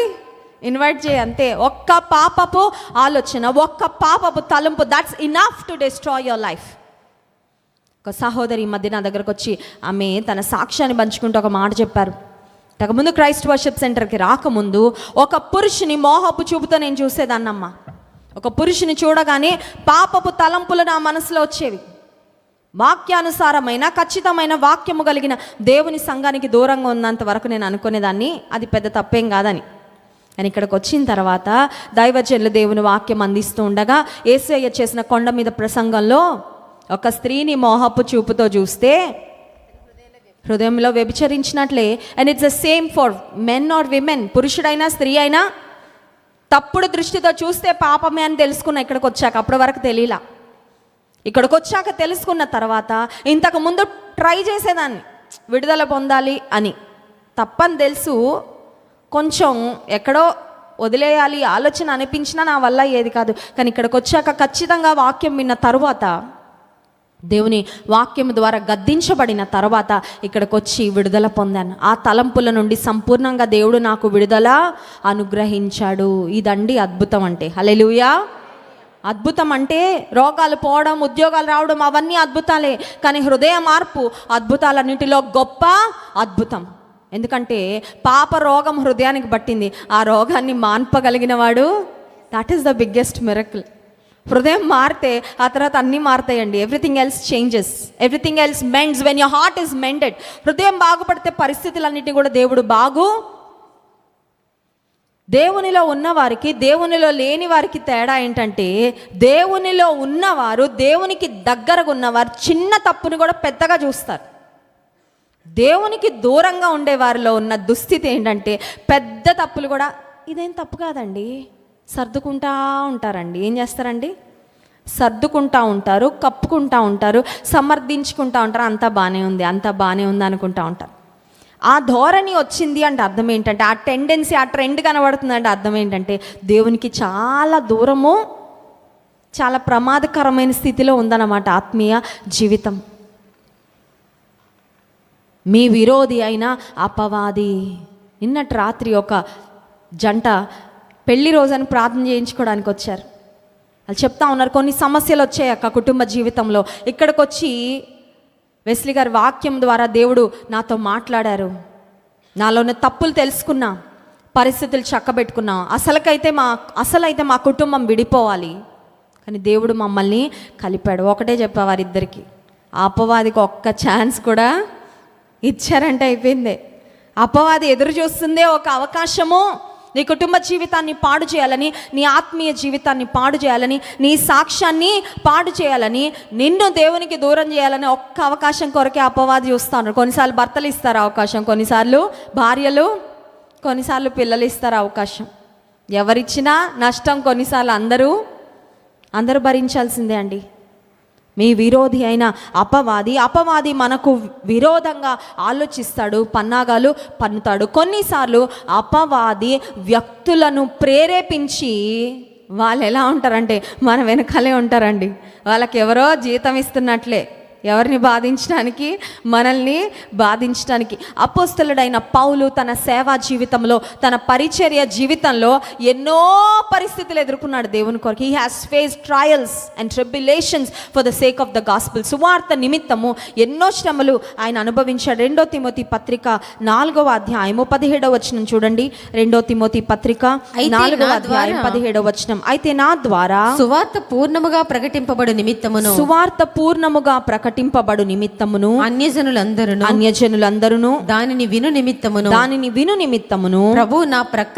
ఇన్వైట్ చేయి, అంతే. ఒక్క పాపపు ఆలోచన, ఒక్క పాపపు తలంపు, that's enough to destroy your life. ఒక సహోదరి ఈ మధ్య నా దగ్గరకు వచ్చి ఆమె తన సాక్ష్యాన్ని పంచుకుంటూ ఒక మాట చెప్పారు. ఇంతకుముందు క్రైస్ట్ వర్షిప్ సెంటర్కి రాకముందు ఒక పురుషుని మోహపు చూపుతో నేను చూసేదాన్నమ్మా. ఒక పురుషుని చూడగానే పాపపు తలంపులు నా మనసులో వచ్చేవి. వాక్యానుసారమైన ఖచ్చితమైన వాక్యము కలిగిన దేవుని సంఘానికి దూరంగా ఉన్నంత వరకు నేను అనుకునేదాన్ని అది పెద్ద తప్పేం కాదని. కానీ ఇక్కడికి వచ్చిన తర్వాత దైవజనులు దేవుని వాక్యం అందిస్తూ ఉండగా యేసయ్య చేసిన కొండ మీద ప్రసంగంలో ఒక స్త్రీని మోహపు చూపుతో చూస్తే హృదయంలో వ్యభిచరించినట్లే. And it's the same for men or women. పురుషుడైనా స్త్రీ అయినా తప్పుడు దృష్టితో చూస్తే పాపమే అని తెలుసుకున్నా ఇక్కడికి వచ్చాక. అప్పటి వరకు తెలియలా, ఇక్కడికి వచ్చాక తెలుసుకున్న తర్వాత ఇంతకు ముందు ట్రై చేసేదాన్ని విడుదల పొందాలి అని. తప్పని తెలుసు, కొంచెం ఎక్కడో వదిలేయాలి ఆలోచన అనిపించినా నా వల్ల ఏది కాదు. కానీ ఇక్కడికి వచ్చాక ఖచ్చితంగా వాక్యం విన్న తరువాత, దేవుని వాక్యం ద్వారా గద్దించబడిన తర్వాత ఇక్కడికి వచ్చి విడుదల పొందాను. ఆ తలంపుల నుండి సంపూర్ణంగా దేవుడు నాకు విడుదల అనుగ్రహించాడు. ఇదండి అద్భుతం అంటే. హల్లెలూయా. అద్భుతం అంటే రోగాలు పోవడం, ఉద్యోగాలు రావడం, అవన్నీ అద్భుతాలే. కానీ హృదయ మార్పు అద్భుతాలన్నింటిలో గొప్ప అద్భుతం. ఎందుకంటే పాప రోగం హృదయానికి పట్టింది, ఆ రోగాన్ని మాన్పగలిగిన వాడు, that is the biggest miracle. హృదయం మారితే ఆ తర్వాత అన్నీ మారుతాయండి. Everything else changes, everything else mends when your heart is mended. హృదయం బాగుపడితే పరిస్థితులన్నిటినీ కూడా దేవుడు దేవునిలో ఉన్నవారికి, దేవునిలో లేని వారికి తేడా ఏంటంటే, దేవునిలో ఉన్నవారు, దేవునికి దగ్గరగా ఉన్నవారు చిన్న తప్పుని కూడా పెద్దగా చూస్తారు. దేవునికి దూరంగా ఉండేవారిలో ఉన్న దుస్థితి ఏంటంటే, పెద్ద తప్పులు కూడా ఇదేం తప్పు కాదండి, సర్దుకుంటా ఉంటారండి. ఏం చేస్తారండి, సర్దుకుంటా ఉంటారు, కప్పుకుంటా ఉంటారు, సమర్థించుకుంటా ఉంటారు. అంతా బాగానే ఉంది, అంతా బాగానే ఉంది అనుకుంటా ఉంటారు. ఆ ధోరణి వచ్చింది అంటే అర్థం ఏంటంటే, ఆ టెండెన్సీ, ఆ ట్రెండ్ కనబడుతుంది అంటే అర్థం ఏంటంటే దేవునికి చాలా దూరము, చాలా ప్రమాదకరమైన స్థితిలో ఉందన్నమాట ఆత్మీయ జీవితం. మీ విరోధి అయిన అపవాది. నిన్నటి రాత్రి ఒక జంట పెళ్లి రోజని ప్రార్థన చేయించుకోవడానికి వచ్చారు. వాళ్ళు చెప్తా ఉన్నారు, కొన్ని సమస్యలు వచ్చాయి అక్క కుటుంబ జీవితంలో. ఇక్కడికి వచ్చి వెస్లీ గారి వాక్యం ద్వారా దేవుడు నాతో మాట్లాడారు. నాలో ఉన్న తప్పులు తెలుసుకున్నా, పరిస్థితులు చక్కబెట్టుకున్నా. అసలైతే మా కుటుంబం విడిపోవాలి, కానీ దేవుడు మమ్మల్ని కలిపాడు. ఒకటే చెప్పా వారిద్దరికి, ఆ అపవాదికి ఒక్క ఛాన్స్ కూడా ఇచ్చారంటే అయిపోయిందే. అపవాది ఎదురు చూస్తుందే ఒక అవకాశము, నీ కుటుంబ జీవితాన్ని పాడు చేయాలని, నీ ఆత్మీయ జీవితాన్ని పాడు చేయాలని, నీ సాక్ష్యాన్ని పాడు చేయాలని, నిన్ను దేవునికి దూరం చేయాలని ఒక్క అవకాశం కొరకే అపవాది చూస్తాను. కొన్నిసార్లు భర్తలు ఇస్తారు అవకాశం, కొన్నిసార్లు భార్యలు, కొన్నిసార్లు పిల్లలు ఇస్తారు అవకాశం. ఎవరిచ్చినా నష్టం కొన్నిసార్లు అందరూ భరించాల్సిందే అండి. మీ విరోధి అయిన అపవాది మనకు విరోధంగా ఆలోచిస్తాడు, పన్నాగాలు పన్నుతాడు. కొన్నిసార్లు అపవాది వ్యక్తులను ప్రేరేపించి, వాళ్ళు ఎలా ఉంటారంటే మన వెనకాలే ఉంటారండి. వాళ్ళకి ఎవరో జీతం ఇస్తున్నట్లే, ఎవరిని బాధించడానికి, మనల్ని బాధించడానికి. అపోస్తలుడైన పౌలు తన సేవా జీవితంలో, తన పరిచర్య జీవితంలో ఎన్నో పరిస్థితులు ఎదుర్కొన్నాడు దేవుని కొరకు. He has faced trials and tribulations for the sake of the gospel. సువార్త నిమిత్తము ఎన్నో శ్రమలు ఆయన అనుభవించాడు. 2 తిమోతి పత్రిక 4వ అధ్యాయము 17వ వచనం చూడండి. 2 తిమోతి పత్రిక 4వ అధ్యాయం 17వ వచనం. అయితే నా ద్వారా సువార్త పూర్ణముగా ప్రకటింపబడు నిమిత్తమును అన్యజనులందరూ దానిని విను నిమిత్తమును ప్రభు నా ప్రక్క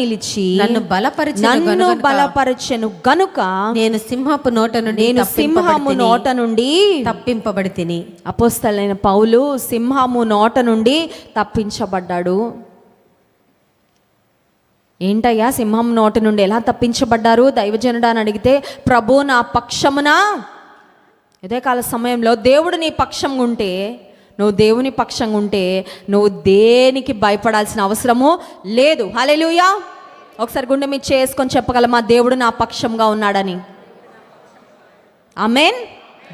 నిలిచి నన్ను బలపరచెను గనుక నేను సింహపు నోట నుండి తప్పింపబడి తిని. అపోస్తలుడైన పౌలు సింహము నోట నుండి తప్పించబడ్డాడు. ఏంటయ్యా సింహం నోటి నుండి ఎలా తప్పించబడ్డారు దైవజనుడు అని అడిగితే, ప్రభు నా పక్షమున. ఉదయకాల సమయంలో దేవుడు నీ పక్షంగా ఉంటే, నువ్వు దేవుని పక్షంగా ఉంటే నువ్వు దేనికి భయపడాల్సిన అవసరము లేదు. హల్లెలూయా. ఒకసారి గుండె మీద చేసుకొని చెప్పగల, మా దేవుడు నా పక్షంగా ఉన్నాడని. ఆమేన్.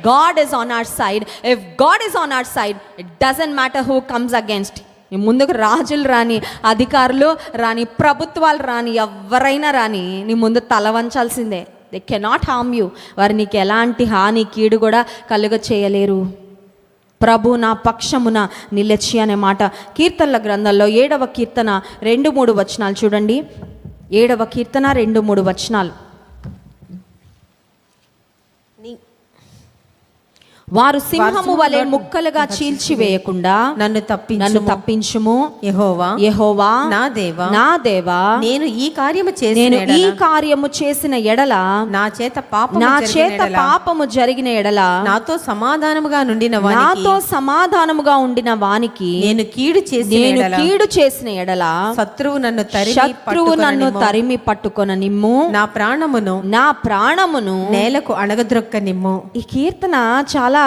God is on our side. If God is on our side, it doesn't matter who comes against. నీ ముందుకు రాజులు రాని, అధికారులు రాని, ప్రభుత్వాలు రాని, ఎవరైనా రాని, నీ ముందు తల వంచాల్సిందే. They cannot harm you. వారు నీకు ఎలాంటి హాని, కీడు కూడా కలుగ చేయలేరు. ప్రభు నా పక్షమున నిలిచి అనే మాట కీర్తనల గ్రంథంలో 7వ కీర్తన 2-3 వచనాలు చూడండి. 7వ కీర్తన 2-3 వచనాలు. వారు సింహము వలె ముక్కలుగా చీల్చివేయకుండా నన్ను తప్పించుము యెహోవా నా దేవా. నేను ఈ కార్యము చేసిన ఎడల, నా చేత పాపము జరిగిన ఎడల, నాతో సమాధానముగా ఉండిన వానికి నేను కీడు చేసిన ఎడల, శత్రువు నన్ను తరిమి పట్టుకొన నిమ్ము. నా ప్రాణమును నేలకు అణగద్రొక్క నిమ్ము. ఈ కీర్తన చాలా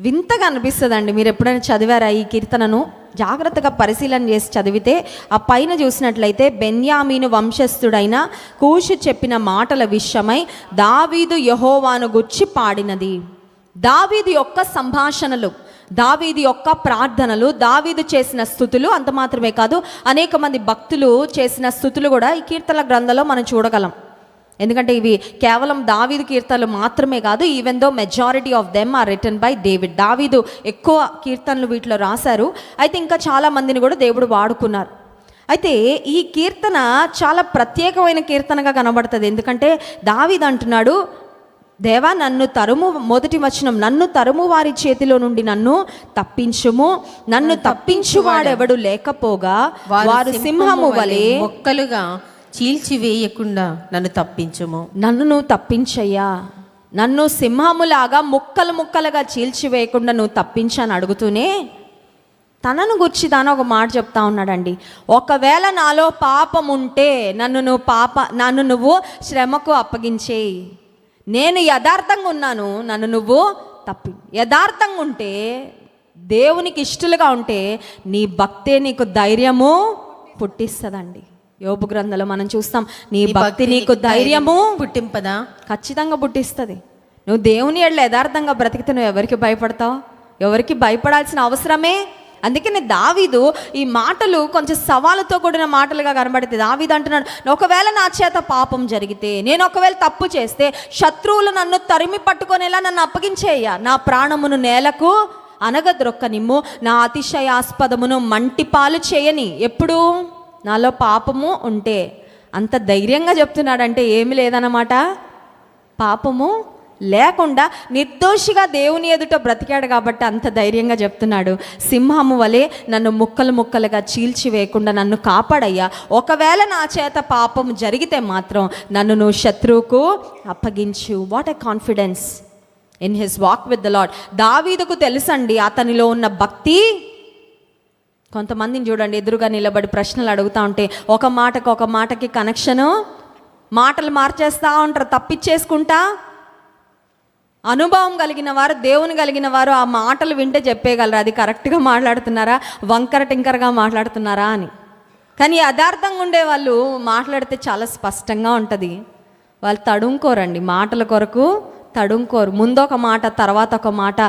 వింతగా అనిపిస్తుందండి. మీరు ఎప్పుడైనా చదివారా ఈ కీర్తనను? జాగ్రత్తగా పరిశీలన చేసి చదివితే ఆ పైన చూసినట్లయితే, బెన్యామీను వంశస్థుడైన కూషు చెప్పిన మాటల విషయమై దావీదు యెహోవాను గుర్చి పాడినది. దావీదు యొక్క సంభాషణలు, దావీదు యొక్క ప్రార్థనలు, దావీదు చేసిన స్తుతులు, అంత మాత్రమే కాదు అనేక మంది భక్తులు చేసిన స్తుతులు కూడా ఈ కీర్తనల గ్రంథంలో మనం చూడగలం. ఎందుకంటే ఇవి కేవలం దావీదు కీర్తనలు మాత్రమే కాదు, even though majority of them are written by David. దావీదు ఎక్కువ కీర్తనలు వీటిలో రాశారు. అయితే ఇంకా చాలా మందిని కూడా దేవుడు వాడుకున్నారు. అయితే ఈ కీర్తన చాలా ప్రత్యేకమైన కీర్తనగా కనబడుతుంది. ఎందుకంటే దావీదు అంటున్నాడు, దేవా నన్ను తరుము, మొదటి వచనం, నన్ను తరుము వారి చేతిలో నుండి నన్ను తప్పించుము. నన్ను తప్పించువాడెవడు లేకపోగా వారు సింహము వలె మొక్కలుగా చీల్చివేయకుండా నన్ను తప్పించుము. నన్ను నువ్వు తప్పించయ్యా, నన్ను సింహములాగా ముక్కలుగా చీల్చివేయకుండా నువ్వు తప్పించని అడుగుతూనే తనను గుర్చి తాను ఒక మాట చెప్తా ఉన్నాడండి. ఒకవేళ నాలో పాపం ఉంటే నన్ను నువ్వు శ్రమకు అప్పగించేయి. నేను యథార్థంగా ఉన్నాను, నన్ను నువ్వు యథార్థంగా ఉంటే దేవునికి ఇష్టలుగా ఉంటే నీ భక్తే నీకు ధైర్యము పుట్టిస్తుందండి. యోబు గ్రంథంలో మనం చూస్తాం, నీ భక్తి నీకు ధైర్యము పుట్టింపదా? ఖచ్చితంగా పుట్టిస్తుంది. నువ్వు దేవుని ఎడల యథార్థంగా బ్రతికితే నువ్వు ఎవరికి భయపడతావు? ఎవరికి భయపడాల్సిన అవసరమే. అందుకని దావీదు ఈ మాటలు కొంచెం సవాలుతో కూడిన మాటలుగా కనబడుతుంది. దావీదు అంటున్నాడు, ఒకవేళ నా చేత పాపం జరిగితే, నేను ఒకవేళ తప్పు చేస్తే, శత్రువులు నన్ను తరిమి పట్టుకొనేలా నన్ను అప్పగించేయ్యా, నా ప్రాణమును నేలకు అనగద్రొక్కనిమ్ము, నా అతిశయాస్పదమును మంటిపాలు చేయని. ఎప్పుడు నాలో పాపము ఉంటే. అంత ధైర్యంగా చెప్తున్నాడంటే ఏమి లేదన్నమాట. పాపము లేకుండా నిర్దోషిగా దేవుని ఎదుట బ్రతికాడు కాబట్టి అంత ధైర్యంగా చెప్తున్నాడు. సింహము వలె నన్ను ముక్కలు ముక్కలుగా చీల్చివేయకుండా నన్ను కాపాడయ్యా, ఒకవేళ నా చేత పాపం జరిగితే మాత్రం నన్ను నువ్వు శత్రువుకు అప్పగించు. What a confidence in his walk with the Lord. దావీదుకు తెలుసండి అతనిలో ఉన్న భక్తి. కొంతమందిని చూడండి, ఎదురుగా నిలబడి ప్రశ్నలు అడుగుతూ ఉంటే ఒక మాటకి కనెక్షను, మాటలు మార్చేస్తూ ఉంటారు తప్పిచ్చేసుకుంటా. అనుభవం కలిగిన వారు, దేవుని కలిగిన వారు ఆ మాటలు వింటే చెప్పేయగలరు అది కరెక్ట్గా మాట్లాడుతున్నారా, వంకర టింకరగా మాట్లాడుతున్నారా అని. కానీ యథార్థంగా ఉండే వాళ్ళు మాట్లాడితే చాలా స్పష్టంగా ఉంటుంది. వాళ్ళు తడుముకోరండి, మాటల కొరకు తడుముకోరు. ముందొక మాట తర్వాత ఒక మాట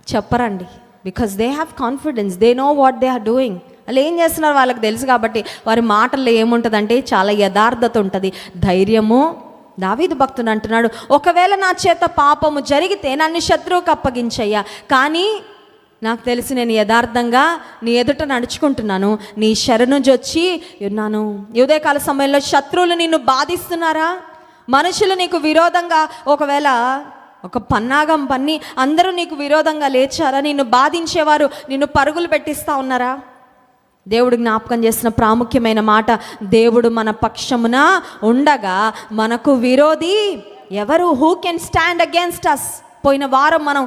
చెప్పరండి. Because they have confidence, they know what they are doing. వాళ్ళు ఏం చేస్తున్నారు వాళ్ళకి తెలుసు కాబట్టి వారి మాటల్లో ఏముంటుందంటే చాలా యథార్థత ఉంటుంది, ధైర్యము. దావీదు భక్తుడు అంటున్నాడు, ఒకవేళ నా చేత పాపము జరిగితే నన్ను శత్రువుకు అప్పగించయ్యా, కానీ నాకు తెలిసి నేను యథార్థంగా నీ ఎదుట నడుచుకుంటున్నాను, నీ శరణుజొచ్చి ఉన్నాను. ఉదయకాల సమయంలో శత్రువులు నిన్ను బాధిస్తున్నారా? మనుషులు నీకు విరోధంగా ఒకవేళ ఒక పన్నాగం పన్ని అందరూ నీకు విరోధంగా లేచారా? నిన్ను బాధించేవారు నిన్ను పరుగులు పెట్టిస్తూ ఉన్నారా? దేవుడు జ్ఞాపకం చేసిన ప్రాముఖ్యమైన మాట, దేవుడు మన పక్షమున ఉండగా మనకు విరోధి ఎవరు? Who can stand against us? పోయిన వారం మనం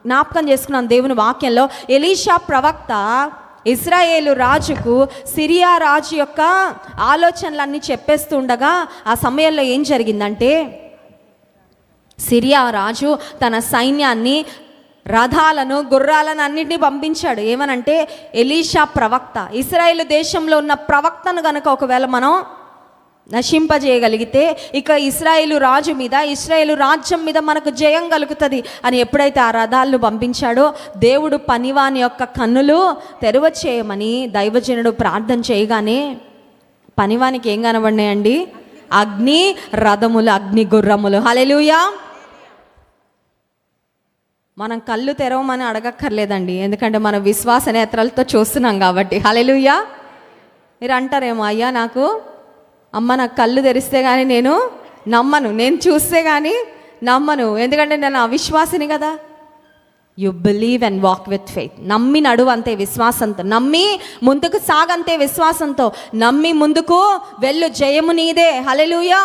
జ్ఞాపకం చేసుకున్నాం దేవుని వాక్యంలో. ఎలీషా ప్రవక్త ఇశ్రాయేలు రాజుకు సిరియా రాజు యొక్క ఆలోచనలన్నీ చెప్పేస్తూ ఉండగా ఆ సమయంలో ఏం జరిగిందంటే, సిరియా రాజు తన సైన్యాన్ని, రథాలను, గుర్రాలను అన్నింటినీ పంపించాడు. ఏమనంటే, ఎలీషా ప్రవక్త, ఇశ్రాయేలు దేశంలో ఉన్న ప్రవక్తను గనక ఒకవేళ మనం నశింపజేయగలిగితే ఇక ఇశ్రాయేలు రాజు మీద, ఇశ్రాయేలు రాజ్యం మీద మనకు జయం కలుగుతుంది అని ఎప్పుడైతే ఆ రథాలను పంపించాడో, దేవుడు పనివాని యొక్క కన్నులు తెరవ చేయమని దైవజనుడు ప్రార్థన చేయగానే పనివానికి ఏం కనబడినాయండి? అగ్ని రథములు, అగ్ని గుర్రములు. హల్లెలూయా. మనం కళ్ళు తెరవమని అడగక్కర్లేదండి, ఎందుకంటే మన విశ్వాస నేత్రాలతో చూస్తున్నాం కాబట్టి. హల్లెలూయా. మీరు అంటారేమో, అయ్యా నాకు కళ్ళు తెరిస్తే కానీ నేను నమ్మను, నేను చూస్తే కానీ నమ్మను, ఎందుకంటే నేను అవిశ్వాసిని కదా. You believe and walk with faith. నమ్మి నడువు అంతే విశ్వాసంతో, నమ్మి ముందుకు సాగంతే విశ్వాసంతో, నమ్మి ముందుకు వెళ్ళు, జయము నీదే. హల్లెలూయా.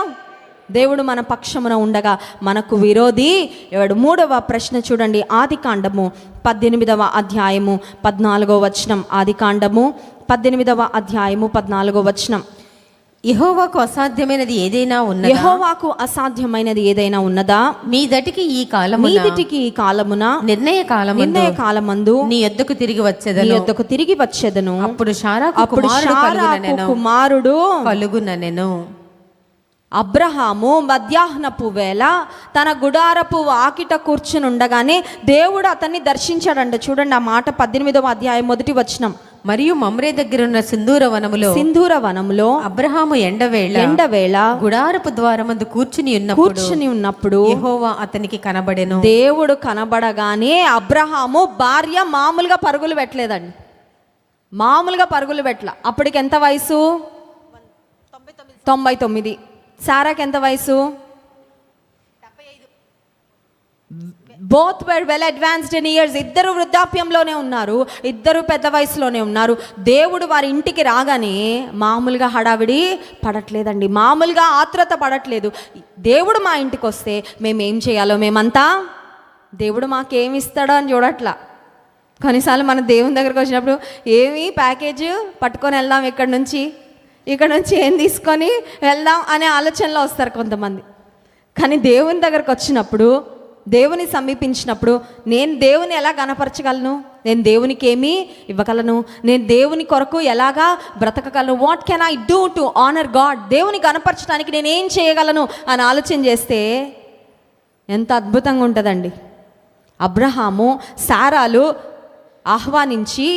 దేవుడు మన పక్షమున ఉండగా మనకు విరోధి ఎవడు? మూడవ ప్రశ్న చూడండి, ఆదికాండము 18వ అధ్యాయము 14వ వచనం. ఆదికాండము 18వ అధ్యాయము 14వ వచనం. యెహోవాకు అసాధ్యమైనది ఏదైనా ఉన్నదా? యెహోవాకు అసాధ్యమైనది ఏదైనా ఉన్నదా? మీదటికి ఈ కాలమున నిర్ణయ కాలమందు నీ యొద్దకు తిరిగి వచ్చెదను. అప్పుడు శారాకు కుమారుడు కలుగుననెను. అబ్రహాము మధ్యాహ్నపు వేళ తన గుడారపు వాకిట కూర్చునుండగానే దేవుడు అతన్ని దర్శించాడంట. చూడండి ఆ మాట, 18వ అధ్యాయం 1వ వచనం. మరియు మమ్రే దగ్గర ఉన్న సింధూర వనములో అబ్రహాము ఎండవేళ గుడారపు ద్వారమందు కూర్చుని ఉన్నప్పుడు యెహోవా అతనికి కనబడెను. దేవుడు కనబడగానే అబ్రహాము భార్య మామూలుగా పరుగులు పెట్టలేదండి, మామూలుగా పరుగులు పెట్టల. అప్పటికి ఎంత వయసు? 99. సారాకి ఎంత వయసు? Both were well advanced in years. ఇద్దరు వృద్ధాప్యంలోనే ఉన్నారు, ఇద్దరు పెద్ద వయసులోనే ఉన్నారు. దేవుడు వారి ఇంటికి రాగానే మామూలుగా హడావిడి పడట్లేదండి, మామూలుగా ఆత్రత పడట్లేదు. దేవుడు మా ఇంటికి వస్తే మేము ఏం చేయాలో మేమంతా, దేవుడు మాకేమి ఇస్తాడో అని చూడట్లా. కొన్నిసార్లు మన దేవుని దగ్గరకు వచ్చినప్పుడు ఏమి ప్యాకేజ్ పట్టుకొని వెళ్దాం, ఇక్కడ నుంచి ఏం తీసుకొని వెళ్దాం అనే ఆలోచనలో వస్తారు కొంతమంది. కానీ దేవుని దగ్గరకు వచ్చినప్పుడు దేవుని సమీపించినప్పుడు నేను దేవుని ఎలా గణపరచగలను, నేను దేవునికి ఏమి ఇవ్వగలను, నేను దేవుని కొరకు ఎలాగా బ్రతకగలను, what can I do to honour God, దేవుని గణపరచడానికి నేను ఏం చేయగలను అని ఆలోచన చేస్తే ఎంత అద్భుతంగా ఉంటుందండి. అబ్రహాము శారాలు ఆహ్వానించి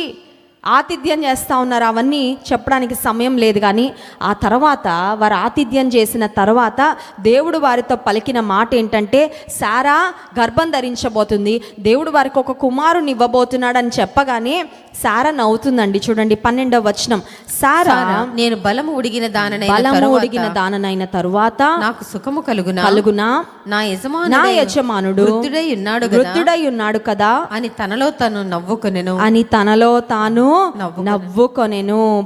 ఆతిథ్యం చేస్తూ ఉన్నారు. అవన్నీ చెప్పడానికి సమయం లేదు, కానీ ఆ తర్వాత వారు ఆతిథ్యం చేసిన తర్వాత దేవుడు వారితో పలికిన మాట ఏంటంటే, శారా గర్భం ధరించబోతుంది, దేవుడు వారికి ఒక కుమారుని ఇవ్వబోతున్నాడు అని చెప్పగానే శారా నవ్వుతుందండి. చూడండి 12వ వచనం, శారా నేను బలము ఉడిగిన దాననైన తరువాత నాకు సుఖము కలుగునా నా యజమానుడు వృద్ధుడై ఉన్నాడు కదా అని తనలో తాను నవ్వుకొనెను.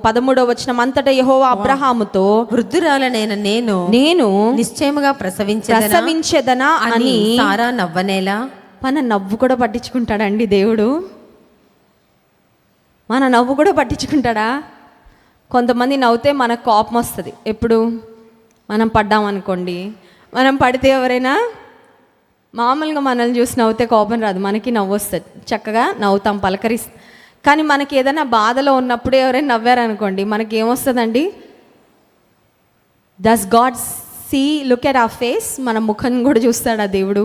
13వ వచనం, అంతటా యెహోవా అబ్రహాముతో వృద్ధురాలనైన నేను నిశ్చయముగా ప్రసవించెదనా అని సారా నవ్వనేలా. మన నవ్వు కూడా పట్టించుకుంటాడండి దేవుడు, మన నవ్వు కూడా పట్టించుకుంటాడా? కొంతమంది నవ్వుతే మనకు కోపం వస్తుంది. ఎప్పుడు మనం పడ్డామనుకోండి, మనం పడితే ఎవరైనా మామూలుగా మనల్ని చూసి నవ్వుతే కోపం రాదు, మనకి నవ్వు వస్తుంది, చక్కగా నవ్వుతాం, పలకరిస్తాం. కానీ మనకి ఏదైనా బాధలో ఉన్నప్పుడు ఎవరైనా నవ్వారనుకోండి, మనకి ఏమొస్తుందండి? Does God see look at our face? మన ముఖం కూడా చూస్తాడా దేవుడు?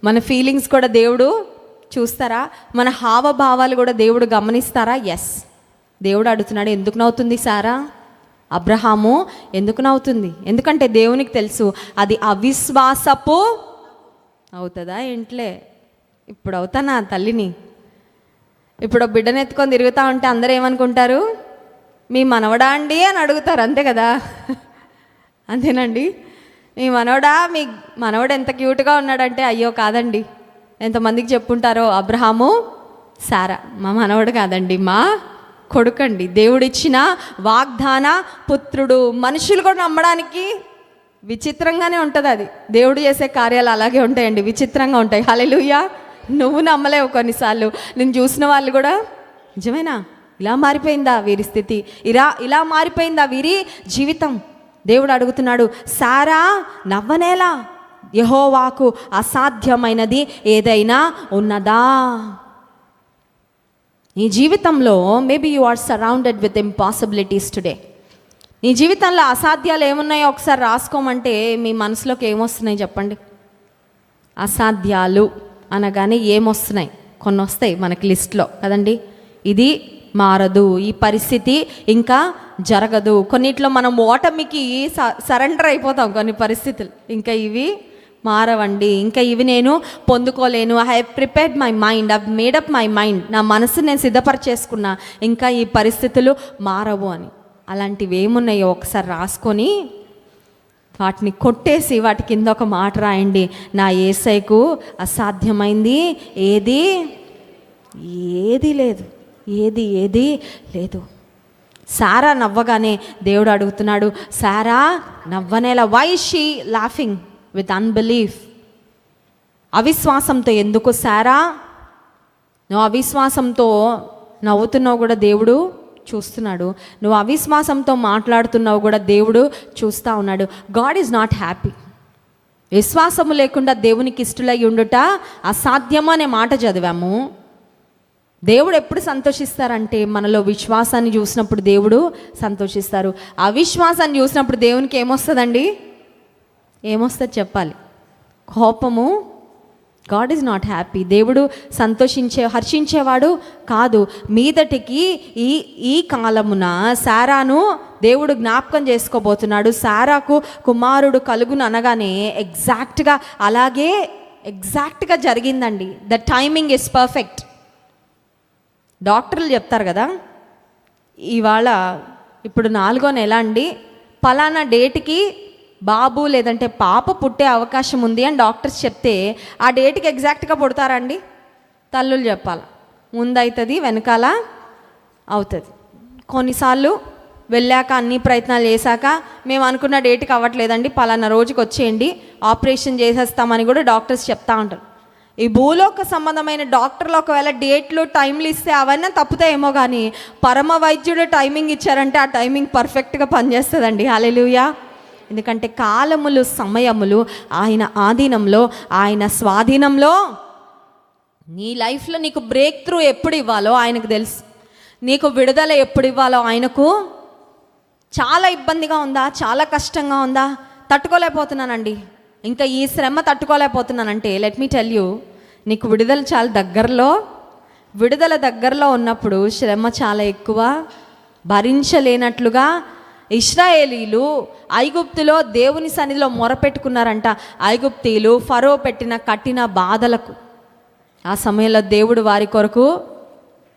మన ఫీలింగ్స్ కూడా దేవుడు చూస్తారా? మన హావభావాలు కూడా దేవుడు గమనిస్తారా? ఎస్. దేవుడు అడుగుతున్నాడు, ఎందుకు నవ్వుతుంది సారా? అబ్రహాము ఎందుకు నవ్వుతుంది? ఎందుకంటే దేవునికి తెలుసు అది అవిశ్వాసపు అవుతుందా ఏంట్లే. ఇప్పుడు అవుతానా తల్లిని? ఇప్పుడు బిడ్డను ఎత్తుకొని తిరుగుతూ ఉంటే అందరూ ఏమనుకుంటారు? మీ మనవడా అండి అని అడుగుతారు, అంతే కదా? అంతేనండి. మీ మనవడు ఎంత క్యూట్గా ఉన్నాడంటే, అయ్యో కాదండి. ఎంతమందికి చెప్పుంటారో, అబ్రహాము సారా మా మనవడు కాదండి, మా కొడుకండి, దేవుడిచ్చిన వాగ్దాన పుత్రుడు. మనుషులు కూడా నమ్మడానికి విచిత్రంగానే ఉంటుంది. అది దేవుడు చేసే కార్యాలు అలాగే ఉంటాయండి, విచిత్రంగా ఉంటాయి. హల్లెలూయా. నువ్వు నమ్మలేవు కొన్నిసార్లు. నేను చూసిన వాళ్ళు కూడా, నిజమేనా? ఇలా మారిపోయిందా వీరి స్థితి, ఇలా మారిపోయిందా వీరి జీవితం? దేవుడు అడుగుతున్నాడు, సారా నవ్వనేలా? యెహోవాకు అసాధ్యమైనది ఏదైనా ఉన్నదా? నీ జీవితంలో maybe you are surrounded with impossibilities today. నీ జీవితంలో అసాధ్యాలు ఏమున్నాయో ఒకసారి రాసుకోమంటే మీ మనసులోకి ఏమొస్తున్నాయి చెప్పండి? అసాధ్యాలు అనగానే ఏమొస్తున్నాయి? కొన్ని వస్తాయి మనకి లిస్ట్లో కదండి. ఇది మారదు, ఈ పరిస్థితి ఇంకా జరగదు. కొన్నిట్లో మనం ఓటమికి సరెండర్ అయిపోతాం. కొన్ని పరిస్థితులు ఇంకా ఇవి మారవండి, ఇంకా ఇవి నేను పొందుకోలేను. I have prepared my mind, I have made up my mind, నా మనసు నేను సిద్ధపరిచేసుకున్నా, ఇంకా ఈ పరిస్థితులు మారవు అని. అలాంటివి ఏమున్నాయో ఒకసారి రాసుకొని వాటిని కొట్టేసి వాటి కింద ఒక మాట రాయండి, నా యేసయ్యకు అసాధ్యమైంది ఏది లేదు, ఏది లేదు. సారా నవ్వగానే దేవుడు అడుగుతున్నాడు, సారా నవ్వనేలా? Why she laughing with unbelief? అవిశ్వాసంతో ఎందుకు సారా నువ్వు అవిశ్వాసంతో నవ్వుతున్నావు కూడా దేవుడు చూస్తున్నాడు. నువ్వు అవిశ్వాసంతో మాట్లాడుతున్నావు కూడా దేవుడు చూస్తూ ఉన్నాడు. God is not happy. విశ్వాసము లేకుండా దేవునికి ఇష్టలై ఉండుట అసాధ్యము అనే మాట చదివాము. దేవుడు ఎప్పుడు సంతోషిస్తారంటే మనలో విశ్వాసాన్ని చూసినప్పుడు దేవుడు సంతోషిస్తారు. అవిశ్వాసాన్ని చూసినప్పుడు దేవునికి ఏమొస్తుందండి? ఏమొస్తుంది చెప్పాలి? కోపము. God is not happy. దేవుడు హర్షించేవాడు కాదు. మీదటికి ఈ కాలమున సారాను దేవుడు జ్ఞాపకం చేసుకోబోతున్నాడు. సారాకు కుమారుడు కలుగును అనగానే ఎగ్జాక్ట్గా జరిగిందండి. The timing is perfect. డాక్టర్లు చెప్తారు కదా, ఇవాళ ఇప్పుడు 4వ నెల అండి, పలానా డేట్కి బాబు లేదంటే పాప పుట్టే అవకాశం ఉంది అని డాక్టర్స్ చెప్తే ఆ డేట్కి ఎగ్జాక్ట్గా పుడతారండి? తల్లులు చెప్పాలి, ముందవుతుంది వెనకాల అవుతుంది. కొన్నిసార్లు వెళ్ళాక అన్ని ప్రయత్నాలు చేశాక మేము అనుకున్న డేట్కి అవ్వట్లేదండి, పలానా రోజుకి వచ్చేయండి, ఆపరేషన్ చేసేస్తామని కూడా డాక్టర్స్ చెప్తా ఉంటారు. ఈ భూలోక సంబంధమైన డాక్టర్లు ఒకవేళ డేట్లు టైంలు ఇస్తే అవన్నీ తప్పుతాయేమో, కానీ పరమ వైద్యుడు టైమింగ్ ఇచ్చారంటే ఆ టైమింగ్ పర్ఫెక్ట్గా పనిచేస్తుందండి. హల్లెలూయా. ఎందుకంటే కాలములు సమయములు ఆయన ఆధీనంలో, ఆయన స్వాధీనంలో. నీ లైఫ్లో నీకు బ్రేక్ త్రూ ఎప్పుడు ఇవ్వాలో ఆయనకు తెలుసు, నీకు విడుదల ఎప్పుడు ఇవ్వాలో ఆయనకు. చాలా ఇబ్బందిగా ఉందా, చాలా కష్టంగా ఉందా, తట్టుకోలేకపోతున్నానండి, ఇంకా ఈ శ్రమ తట్టుకోలేకపోతున్నానంటే లెట్ మీ టెల్ యూ, నీకు విడుదల చాలా దగ్గరలో. విడుదల దగ్గరలో ఉన్నప్పుడు శ్రమ చాలా ఎక్కువ, భరించలేనట్లుగా. ఇశ్రాయేలీలు ఐగుప్తులో దేవుని సన్నిధిలో మొరపెట్టుకున్నారంట. ఐగుప్తీయులు ఫరో పెట్టిన కఠిన బాధలకు ఆ సమయంలో దేవుడు వారి కొరకు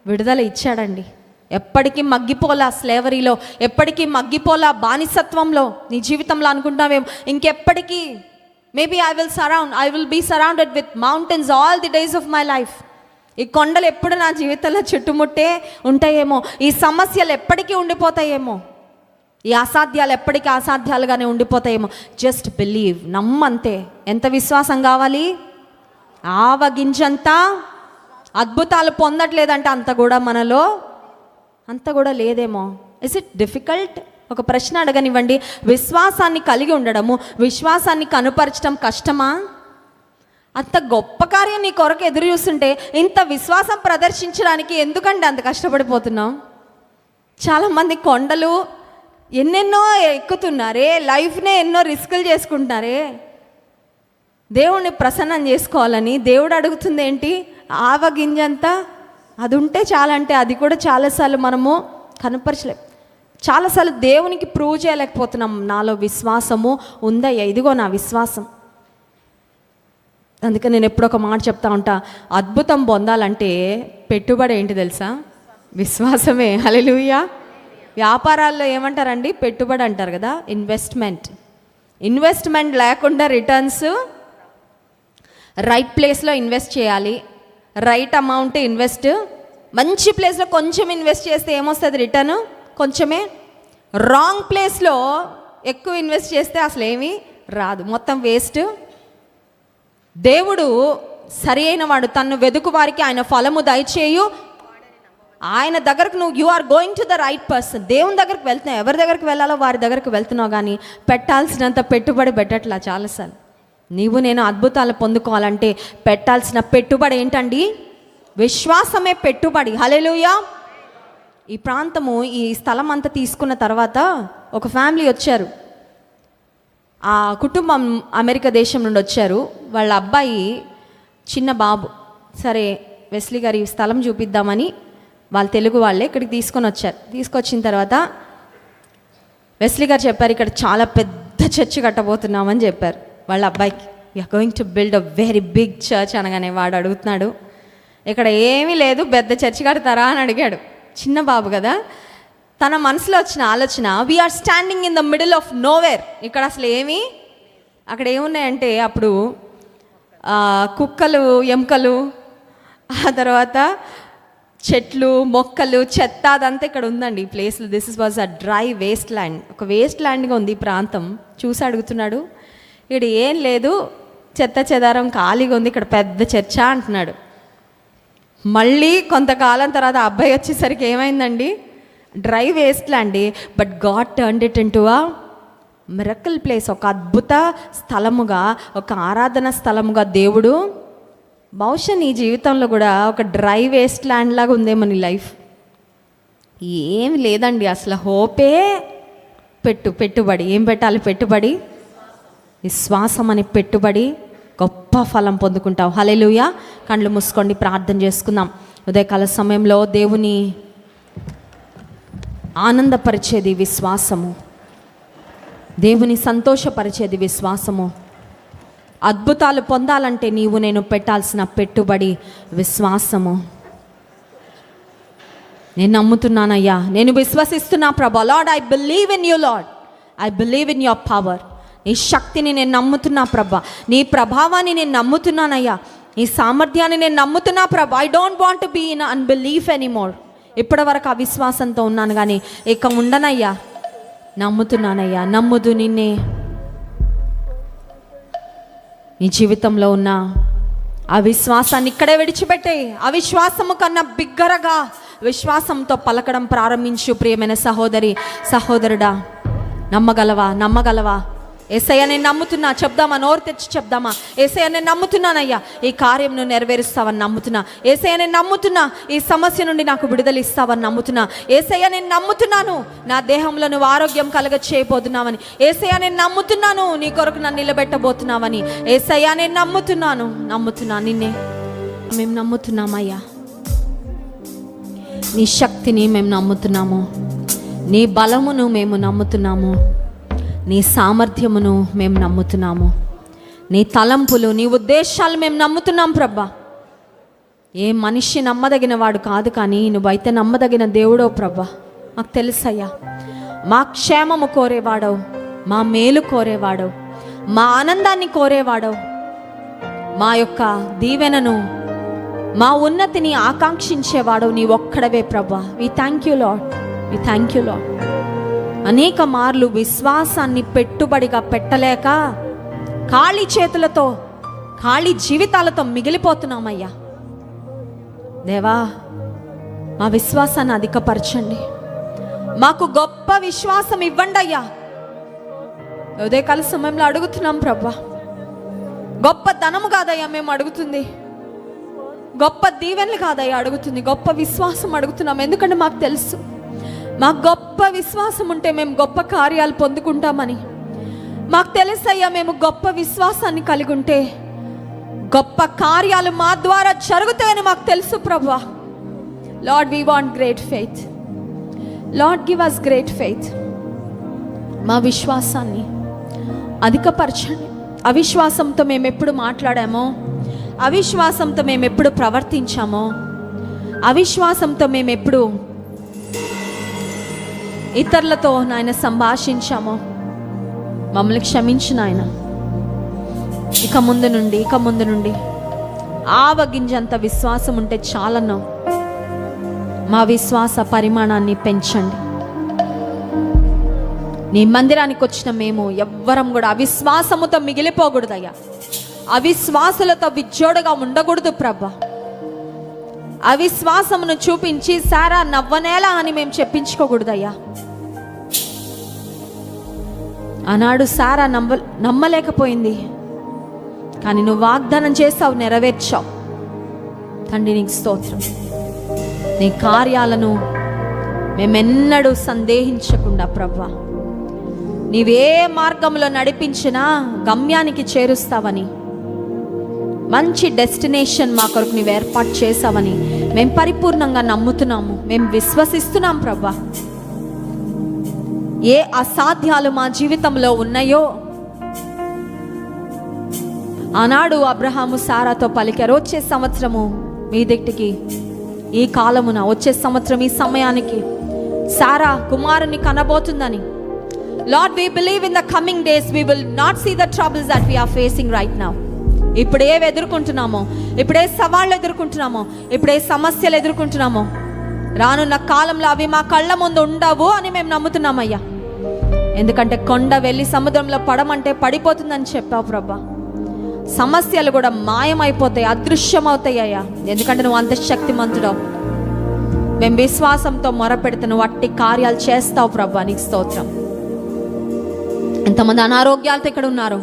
విడుదల ఇచ్చాడండి. ఎప్పటికీ మగ్గిపోలా స్లేవరీలో, ఎప్పటికీ మగ్గిపోలా బానిసత్వంలో. నీ జీవితంలో అనుకుంటున్నావేమో ఇంకెప్పటికీ, maybe I will be surrounded with mountains all the days of my life. ఈ కొండలు ఎప్పుడు నా జీవితంలో చుట్టుముట్టే ఉంటాయేమో, ఈ సమస్యలు ఎప్పటికీ ఉండిపోతాయేమో, ఈ అసాధ్యాలు ఎప్పటికీ అసాధ్యాలుగానే ఉండిపోతాయేమో. Just believe, నమ్మంతే. ఎంత విశ్వాసం కావాలి? ఆవగింజంతా. అద్భుతాలు పొందట్లేదంటే అంత కూడా మనలో అంత కూడా లేదేమో. Is it difficult? ఒక ప్రశ్న అడగనివ్వండి. విశ్వాసాన్ని కలిగి ఉండడము, విశ్వాసాన్ని కనుపరచడం కష్టమా? అంత గొప్ప కార్యం నీ కొరకు ఎదురు చూస్తుంటే ఇంత విశ్వాసం ప్రదర్శించడానికి ఎందుకంటే అంత కష్టపడిపోతున్నాం? చాలామంది కొండలు ఎన్నెన్నో ఎక్కుతున్నారే, లైఫ్నే ఎన్నో రిస్కులు చేసుకుంటున్నారే. దేవుణ్ణి ప్రసన్నం చేసుకోవాలని దేవుడు అడుగుతుంది ఏంటి? ఆవగింజంతా అది ఉంటే చాలంటే అది కూడా చాలాసార్లు మనము కనపరచలేం. చాలాసార్లు దేవునికి ప్రూవ్ చేయలేకపోతున్నాం నాలో విశ్వాసము ఉందయ్యా, ఇదిగో నా విశ్వాసం. అందుకని నేను ఎప్పుడు ఒక మాట చెప్తా ఉంటా, అద్భుతం పొందాలంటే పెట్టుబడి ఏంటి తెలుసా? విశ్వాసమే. హల్లెలూయా. వ్యాపారాల్లో ఏమంటారండి? పెట్టుబడి అంటారు కదా, ఇన్వెస్ట్మెంట్ లేకుండా రిటర్న్స్. రైట్ ప్లేస్లో ఇన్వెస్ట్ చేయాలి, రైట్ అమౌంట్ ఇన్వెస్ట్. మంచి ప్లేస్లో కొంచెం ఇన్వెస్ట్ చేస్తే ఏమొస్తుంది? రిటర్న్ కొంచెమే. రాంగ్ ప్లేస్లో ఎక్కువ ఇన్వెస్ట్ చేస్తే అసలు ఏమీ రాదు, మొత్తం వేస్ట్. దేవుడు సరి అయిన వాడు, తన్ను వెదుకు వారికి ఆయన ఫలము దయచేయు. ఆయన దగ్గరకు you are going to the right person. దేవుని దగ్గరకు వెళ్తున్నావు, ఎవరి దగ్గరికి వెళ్ళాలో వారి దగ్గరకు వెళ్తున్నావు, కానీ పెట్టాల్సినంత పెట్టుబడి పెట్టట్లా. చాలాసార్లు నీవు నేను అద్భుతాలు పొందుకోవాలంటే పెట్టాల్సిన పెట్టుబడి ఏంటండి? విశ్వాసమే పెట్టుబడి. హల్లెలూయా. ఈ ప్రాంతము, ఈ స్థలం అంతా తీసుకున్న తర్వాత ఒక ఫ్యామిలీ వచ్చారు. ఆ కుటుంబం అమెరికా దేశం నుండి వచ్చారు. వాళ్ళ అబ్బాయి చిన్న బాబు. సరే వెస్లీ గారి స్థలం చూపిద్దామని వాళ్ళు తెలుగు వాళ్ళే ఇక్కడికి తీసుకొని వచ్చారు. తీసుకొచ్చిన తర్వాత వెస్లీ గారు చెప్పారు, ఇక్కడ చాలా పెద్ద చర్చ్ కట్టబోతున్నామని చెప్పారు వాళ్ళ అబ్బాయికి. We're going to build a very big church అనగానే వాడు అడుగుతున్నాడు, ఇక్కడ ఏమీ లేదు, పెద్ద చర్చ్ కడతారా అని అడిగాడు. చిన్న బాబు కదా, తన మనసులో వచ్చిన ఆలోచన, we're standing in the middle of nowhere. ఇక్కడ అసలు అక్కడ ఏమున్నాయంటే అప్పుడు కుక్కలు, ఎముకలు, ఆ తర్వాత చెట్లు, మొక్కలు, చెత్త, అదంతా ఇక్కడ ఉందండి ఈ ప్లేస్లో. This was a dry waste land. ఒక వేస్ట్ ల్యాండ్గా ఉంది ఈ ప్రాంతం. చూసి అడుగుతున్నాడు, ఇక్కడ ఏం లేదు, చెత్త చెదారం ఖాళీగా ఉంది, ఇక్కడ పెద్ద చర్చ అంటున్నాడు. మళ్ళీ కొంతకాలం తర్వాత అబ్బాయి వచ్చేసరికి ఏమైందండి? Dry waste land, but God turned it into a miracle place. ఒక అద్భుత స్థలముగా, ఒక ఆరాధన స్థలముగా దేవుడు. బహుశా నీ జీవితంలో కూడా ఒక డ్రై వేస్ట్ ల్యాండ్ లాగా ఉందేమో నీ లైఫ్. ఏమి లేదండి అసలు, హోపే పెట్టుబడి. ఏం పెట్టాలి? పెట్టుబడి, విశ్వాసం అనే పెట్టుబడి. గొప్ప ఫలం పొందుకుంటావు. హల్లెలూయా. కళ్ళు మూసుకోండి, ప్రార్థన చేసుకుందాం. ఉదయకాల సమయంలో దేవుని ఆనందపరిచేది విశ్వాసము, దేవుని సంతోషపరిచేది విశ్వాసము. అద్భుతాలు పొందాలంటే నీవు నేను పెట్టాల్సిన పెట్టుబడి విశ్వాసము. నేను నమ్ముతున్నానయ్యా, నేను విశ్వసిస్తున్నా ప్రభా. Lord, I believe in you lord, I believe in your power. నీ శక్తిని నేను నమ్ముతున్నా ప్రభా, నీ ప్రభావాన్ని నేను నమ్ముతున్నానయ్యా, నీ సామర్థ్యాన్ని నేను నమ్ముతున్నా ప్రభా. I don't want to be in unbelief anymore. ఇప్పటి వరకు అవిశ్వాసంతో ఉన్నాను కానీ ఇక ఉండనయ్యా, నమ్ముతున్నానయ్యా. నమ్ముదు నిన్నే. నీ జీవితంలో ఉన్న అవిశ్వాసాన్ని ఇక్కడే విడిచిపెట్టే. అవిశ్వాసము కన్నా బిగ్గరగా విశ్వాసంతో పలకడం ప్రారంభించు. ప్రియమైన సహోదరి, సహోదరుడా, నమ్మగలవా? యేసయ్య నేను నమ్ముతున్నా, చెప్దామా, నోరు తెచ్చి చెప్దామా? యేసయ్య నేను నమ్ముతున్నానయ్యా, ఈ కార్యం నువ్వు నెరవేరుస్తావని నమ్ముతున్నా. యేసయ్య నేను నమ్ముతున్నా, ఈ సమస్య నుండి నాకు విడుదల ఇస్తావని నమ్ముతున్నా. యేసయ్య నేను నమ్ముతున్నాను, నా దేహంలో నువ్వు ఆరోగ్యం కలగ చేయబోతున్నావని. యేసయ్య నేను నమ్ముతున్నాను, నీ కొరకు నన్ను నిలబెట్టబోతున్నావని. యేసయ్య నేను నమ్ముతున్నా నిన్నే మేము నమ్ముతున్నామయ్యా. నీ శక్తిని మేము నమ్ముతున్నాము, నీ బలమును మేము నమ్ముతున్నాము, నీ సామర్థ్యమును మేము నమ్ముతున్నాము, నీ తలంపులు, నీ ఉద్దేశాలు మేము నమ్ముతున్నాం ప్రభా. ఏ మనిషి నమ్మదగిన వాడు కాదు, కానీ నువ్వైతే నమ్మదగిన దేవుడో ప్రభా. మాకు తెలుసయ్యా, మా క్షేమము కోరేవాడవు, మా మేలు కోరేవాడవు, మా ఆనందాన్ని కోరేవాడవు, మా యొక్క దీవెనను, మా ఉన్నతిని ఆకాంక్షించేవాడు నీ ఒక్కడవే ప్రభా. We thank you Lord. అనేక మార్లు విశ్వాసాన్ని పెట్టుబడిగా పెట్టలేక ఖాళీ చేతులతో, ఖాళీ జీవితాలతో మిగిలిపోతున్నామయ్యా. దేవా, మా విశ్వాసాన్ని అధికపరచండి, మాకు గొప్ప విశ్వాసం ఇవ్వండి అయ్యా. ఉదయకాల సమయంలో అడుగుతున్నాం ప్రభా. గొప్ప ధనము కాదయ్యా మేము అడుగుతుంది, గొప్ప దీవెనలు కాదయ్యా అడుగుతుంది, గొప్ప విశ్వాసం అడుగుతున్నాం. ఎందుకంటే మాకు తెలుసు, మాకు గొప్ప విశ్వాసం ఉంటే మేము గొప్ప కార్యాలు పొందుకుంటామని మాకు తెలుసయ్యా. మేము గొప్ప విశ్వాసాన్ని కలిగి ఉంటే గొప్ప కార్యాలు మా ద్వారా జరుగుతాయని మాకు తెలుసు ప్రభువా. Lord, we want great faith. Lord, give us great faith. మా విశ్వాసాన్ని అధికపరచండి. అవిశ్వాసంతో మేము ఎప్పుడు మాట్లాడామో, అవిశ్వాసంతో మేము ఎప్పుడు ప్రవర్తించామో, అవిశ్వాసంతో మేము ఎప్పుడు ఇతరులతో నాయన సంభాషించామో మమ్మల్ని క్షమించు నాయన. ఇక ముందు నుండి ఆవగింజంత విశ్వాసం ఉంటే చాలన్నా. మా విశ్వాస పరిమాణాన్ని పెంచండి. నీ మందిరానికి వచ్చిన మేము ఎవ్వరం కూడా అవిశ్వాసముతో మిగిలిపోకూడదయ్యా, అవిశ్వాసులతో విజ్జోడుగా ఉండకూడదు ప్రభా. అవిశ్వాసమును చూపించి సారా నవ్వనేలా అని మేము చెప్పించుకోకూడదయ్యా. ఆనాడు సారా నమ్మలేకపోయింది, కానీ నువ్వు వాగ్దానం చేసావు, నెరవేర్చావు. తండ్రి నీకు స్తోత్రం. నీ కార్యాలను మేమెన్నడూ సందేహించకుండా ప్రభా, నీవే మార్గంలో నడిపించినా గమ్యానికి చేరుస్తావని, మంచి డెస్టినేషన్ మా కొరకు నీవు ఏర్పాటు చేసావని మేము పరిపూర్ణంగా నమ్ముతున్నాము, మేము విశ్వసిస్తున్నాం ప్రభా. ఏ అసాధ్యాలు మా జీవితంలో ఉన్నాయో ఆనాడు అబ్రహాము సారాతో పలికారు, వచ్చే సంవత్సరము మీ దగ్గరికి, ఈ కాలమున, వచ్చే సంవత్సరం ఈ సమయానికి సారా కుమారుని కనబోతుందని. Lord, we believe in the coming days we will not see the troubles that we are facing right now. ఇప్పుడే ఎదుర్కొంటున్నామో, ఇప్పుడే సవాళ్ళు ఎదుర్కొంటున్నామో, ఇప్పుడే సమస్యలు ఎదుర్కొంటున్నామో, రానున్న కాలంలో అవి మా కళ్ళ ముందు ఉండవు అని మేము నమ్ముతున్నామయ్యా. ఎందుకంటే కొండ వెళ్ళి సముద్రంలో పడమంటే పడిపోతుందని చెప్పావు ప్రభా. సమస్యలు కూడా మాయమైపోతాయి, అదృశ్యమవుతాయి అయ్యా. ఎందుకంటే నువ్వు అంత శక్తిమంతుడవు. మేము విశ్వాసంతో మొరపెడితే నువ్వు అట్టి కార్యాలు చేస్తావు ప్రభా. నీకు స్తోత్రం. ఎంతమంది అనారోగ్యాలతో ఇక్కడ ఉన్నారు,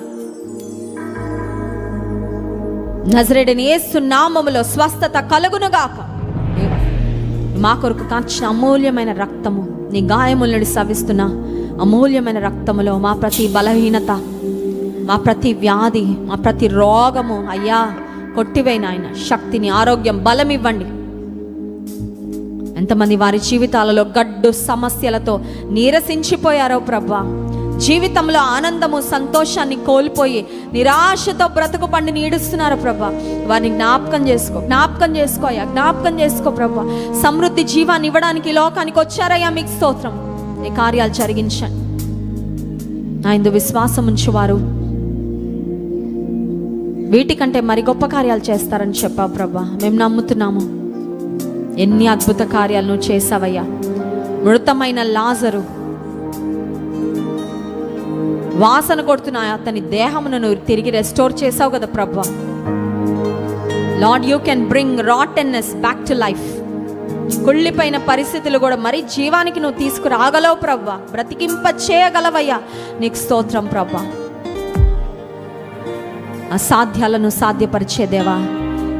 నజరేయుడైన యేసు నామములో స్వస్థత కలుగునుగాక. మా కొరకు కాచిన అమూల్యమైన రక్తము, నీ గాయముల నుండి సవిస్తున్న అమూల్యమైన రక్తములో మా ప్రతి బలహీనత, మా ప్రతి వ్యాధి, మా ప్రతి రోగము అయ్యా కొట్టివేయన ఆయన. శక్తిని, ఆరోగ్యం, బలం ఇవ్వండి. ఎంతమంది వారి జీవితాలలో గడ్డు సమస్యలతో నీరసించిపోయారో ప్రభా, జీవితంలో ఆనందము, సంతోషాన్ని కోల్పోయి నిరాశతో బ్రతుకు పండి నీడుస్తున్నారు ప్రభా. వారిని జ్ఞాపకం చేసుకో అయ్యా, జ్ఞాపకం చేసుకో ప్రభా. సమృద్ధి జీవాన్ని ఇవ్వడానికి లోకానికి వచ్చారయ్యా, మీకు స్తోత్రం. ఈ కార్యాలు జరిగించండి. నా యందు విశ్వాసం ఉంచువారు వీటికంటే మరి గొప్ప కార్యాలు చేస్తారని చెప్పావు ప్రభా. మేము నమ్ముతున్నాము. ఎన్ని అద్భుత కార్యాలు నువ్వు చేసావయ్యా. మృతమైన లాజరు, వాసన కొడుతున్న అతని దేహమును నువ్వు తిరిగి రెస్టోర్ చేసావు కదా ప్రభా. Lord, you can bring rottenness back to life. కుళ్ళిపోయిన పరిస్థితులు కూడా మరి జీవానికి నువ్వు తీసుకురాగలవు ప్రభా. బ్రతికింప చేయగలవయ్యా. నీకు స్తోత్రం ప్రభా. అసాధ్యాలను సాధ్యపరిచే దేవా,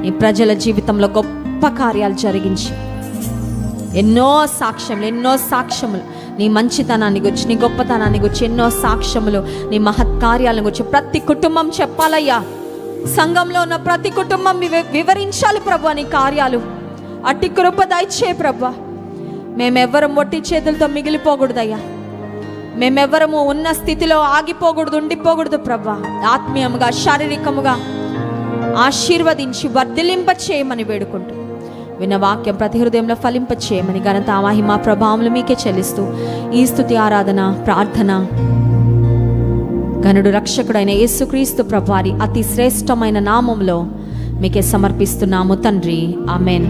నీ ప్రజల జీవితంలో గొప్ప కార్యాలు జరిగించి ఎన్నో సాక్ష్యములు నీ మంచితనాన్ని గురించి, నీ గొప్పతనాన్ని గురించి ఎన్నో సాక్ష్యములు, నీ మహత్కార్యాలను గురించి ప్రతి కుటుంబం చెప్పాలయ్యా. సంఘంలో ఉన్న ప్రతి కుటుంబం వివరించాలి ప్రభు నీ కార్యాలు. అట్టి కృప దయచే ప్రభు. మేమెవ్వరం ఒట్టి చేతులతో మిగిలిపోకూడదయ్యా. మేమెవ్వరము ఉన్న స్థితిలో ఆగిపోకూడదు, ఉండిపోకూడదు ప్రభు. ఆత్మీయముగా, శారీరకముగా ఆశీర్వదించి వర్ధిలింప చేయమని వేడుకుంటూ, విన్న వాక్యం ప్రతి హృదయంలో ఫలింప చేయమని ఘనత, మహిమ, ప్రభావములు మీకే చెల్లిస్తూ ఈ స్తుతి, ఆరాధన, ప్రార్థన ఘనుడు రక్షకుడైన యేసుక్రీస్తు ప్రభువారి అతి శ్రేష్టమైన నామములో మీకే సమర్పిస్తున్నాము తండ్రి. ఆమెన్.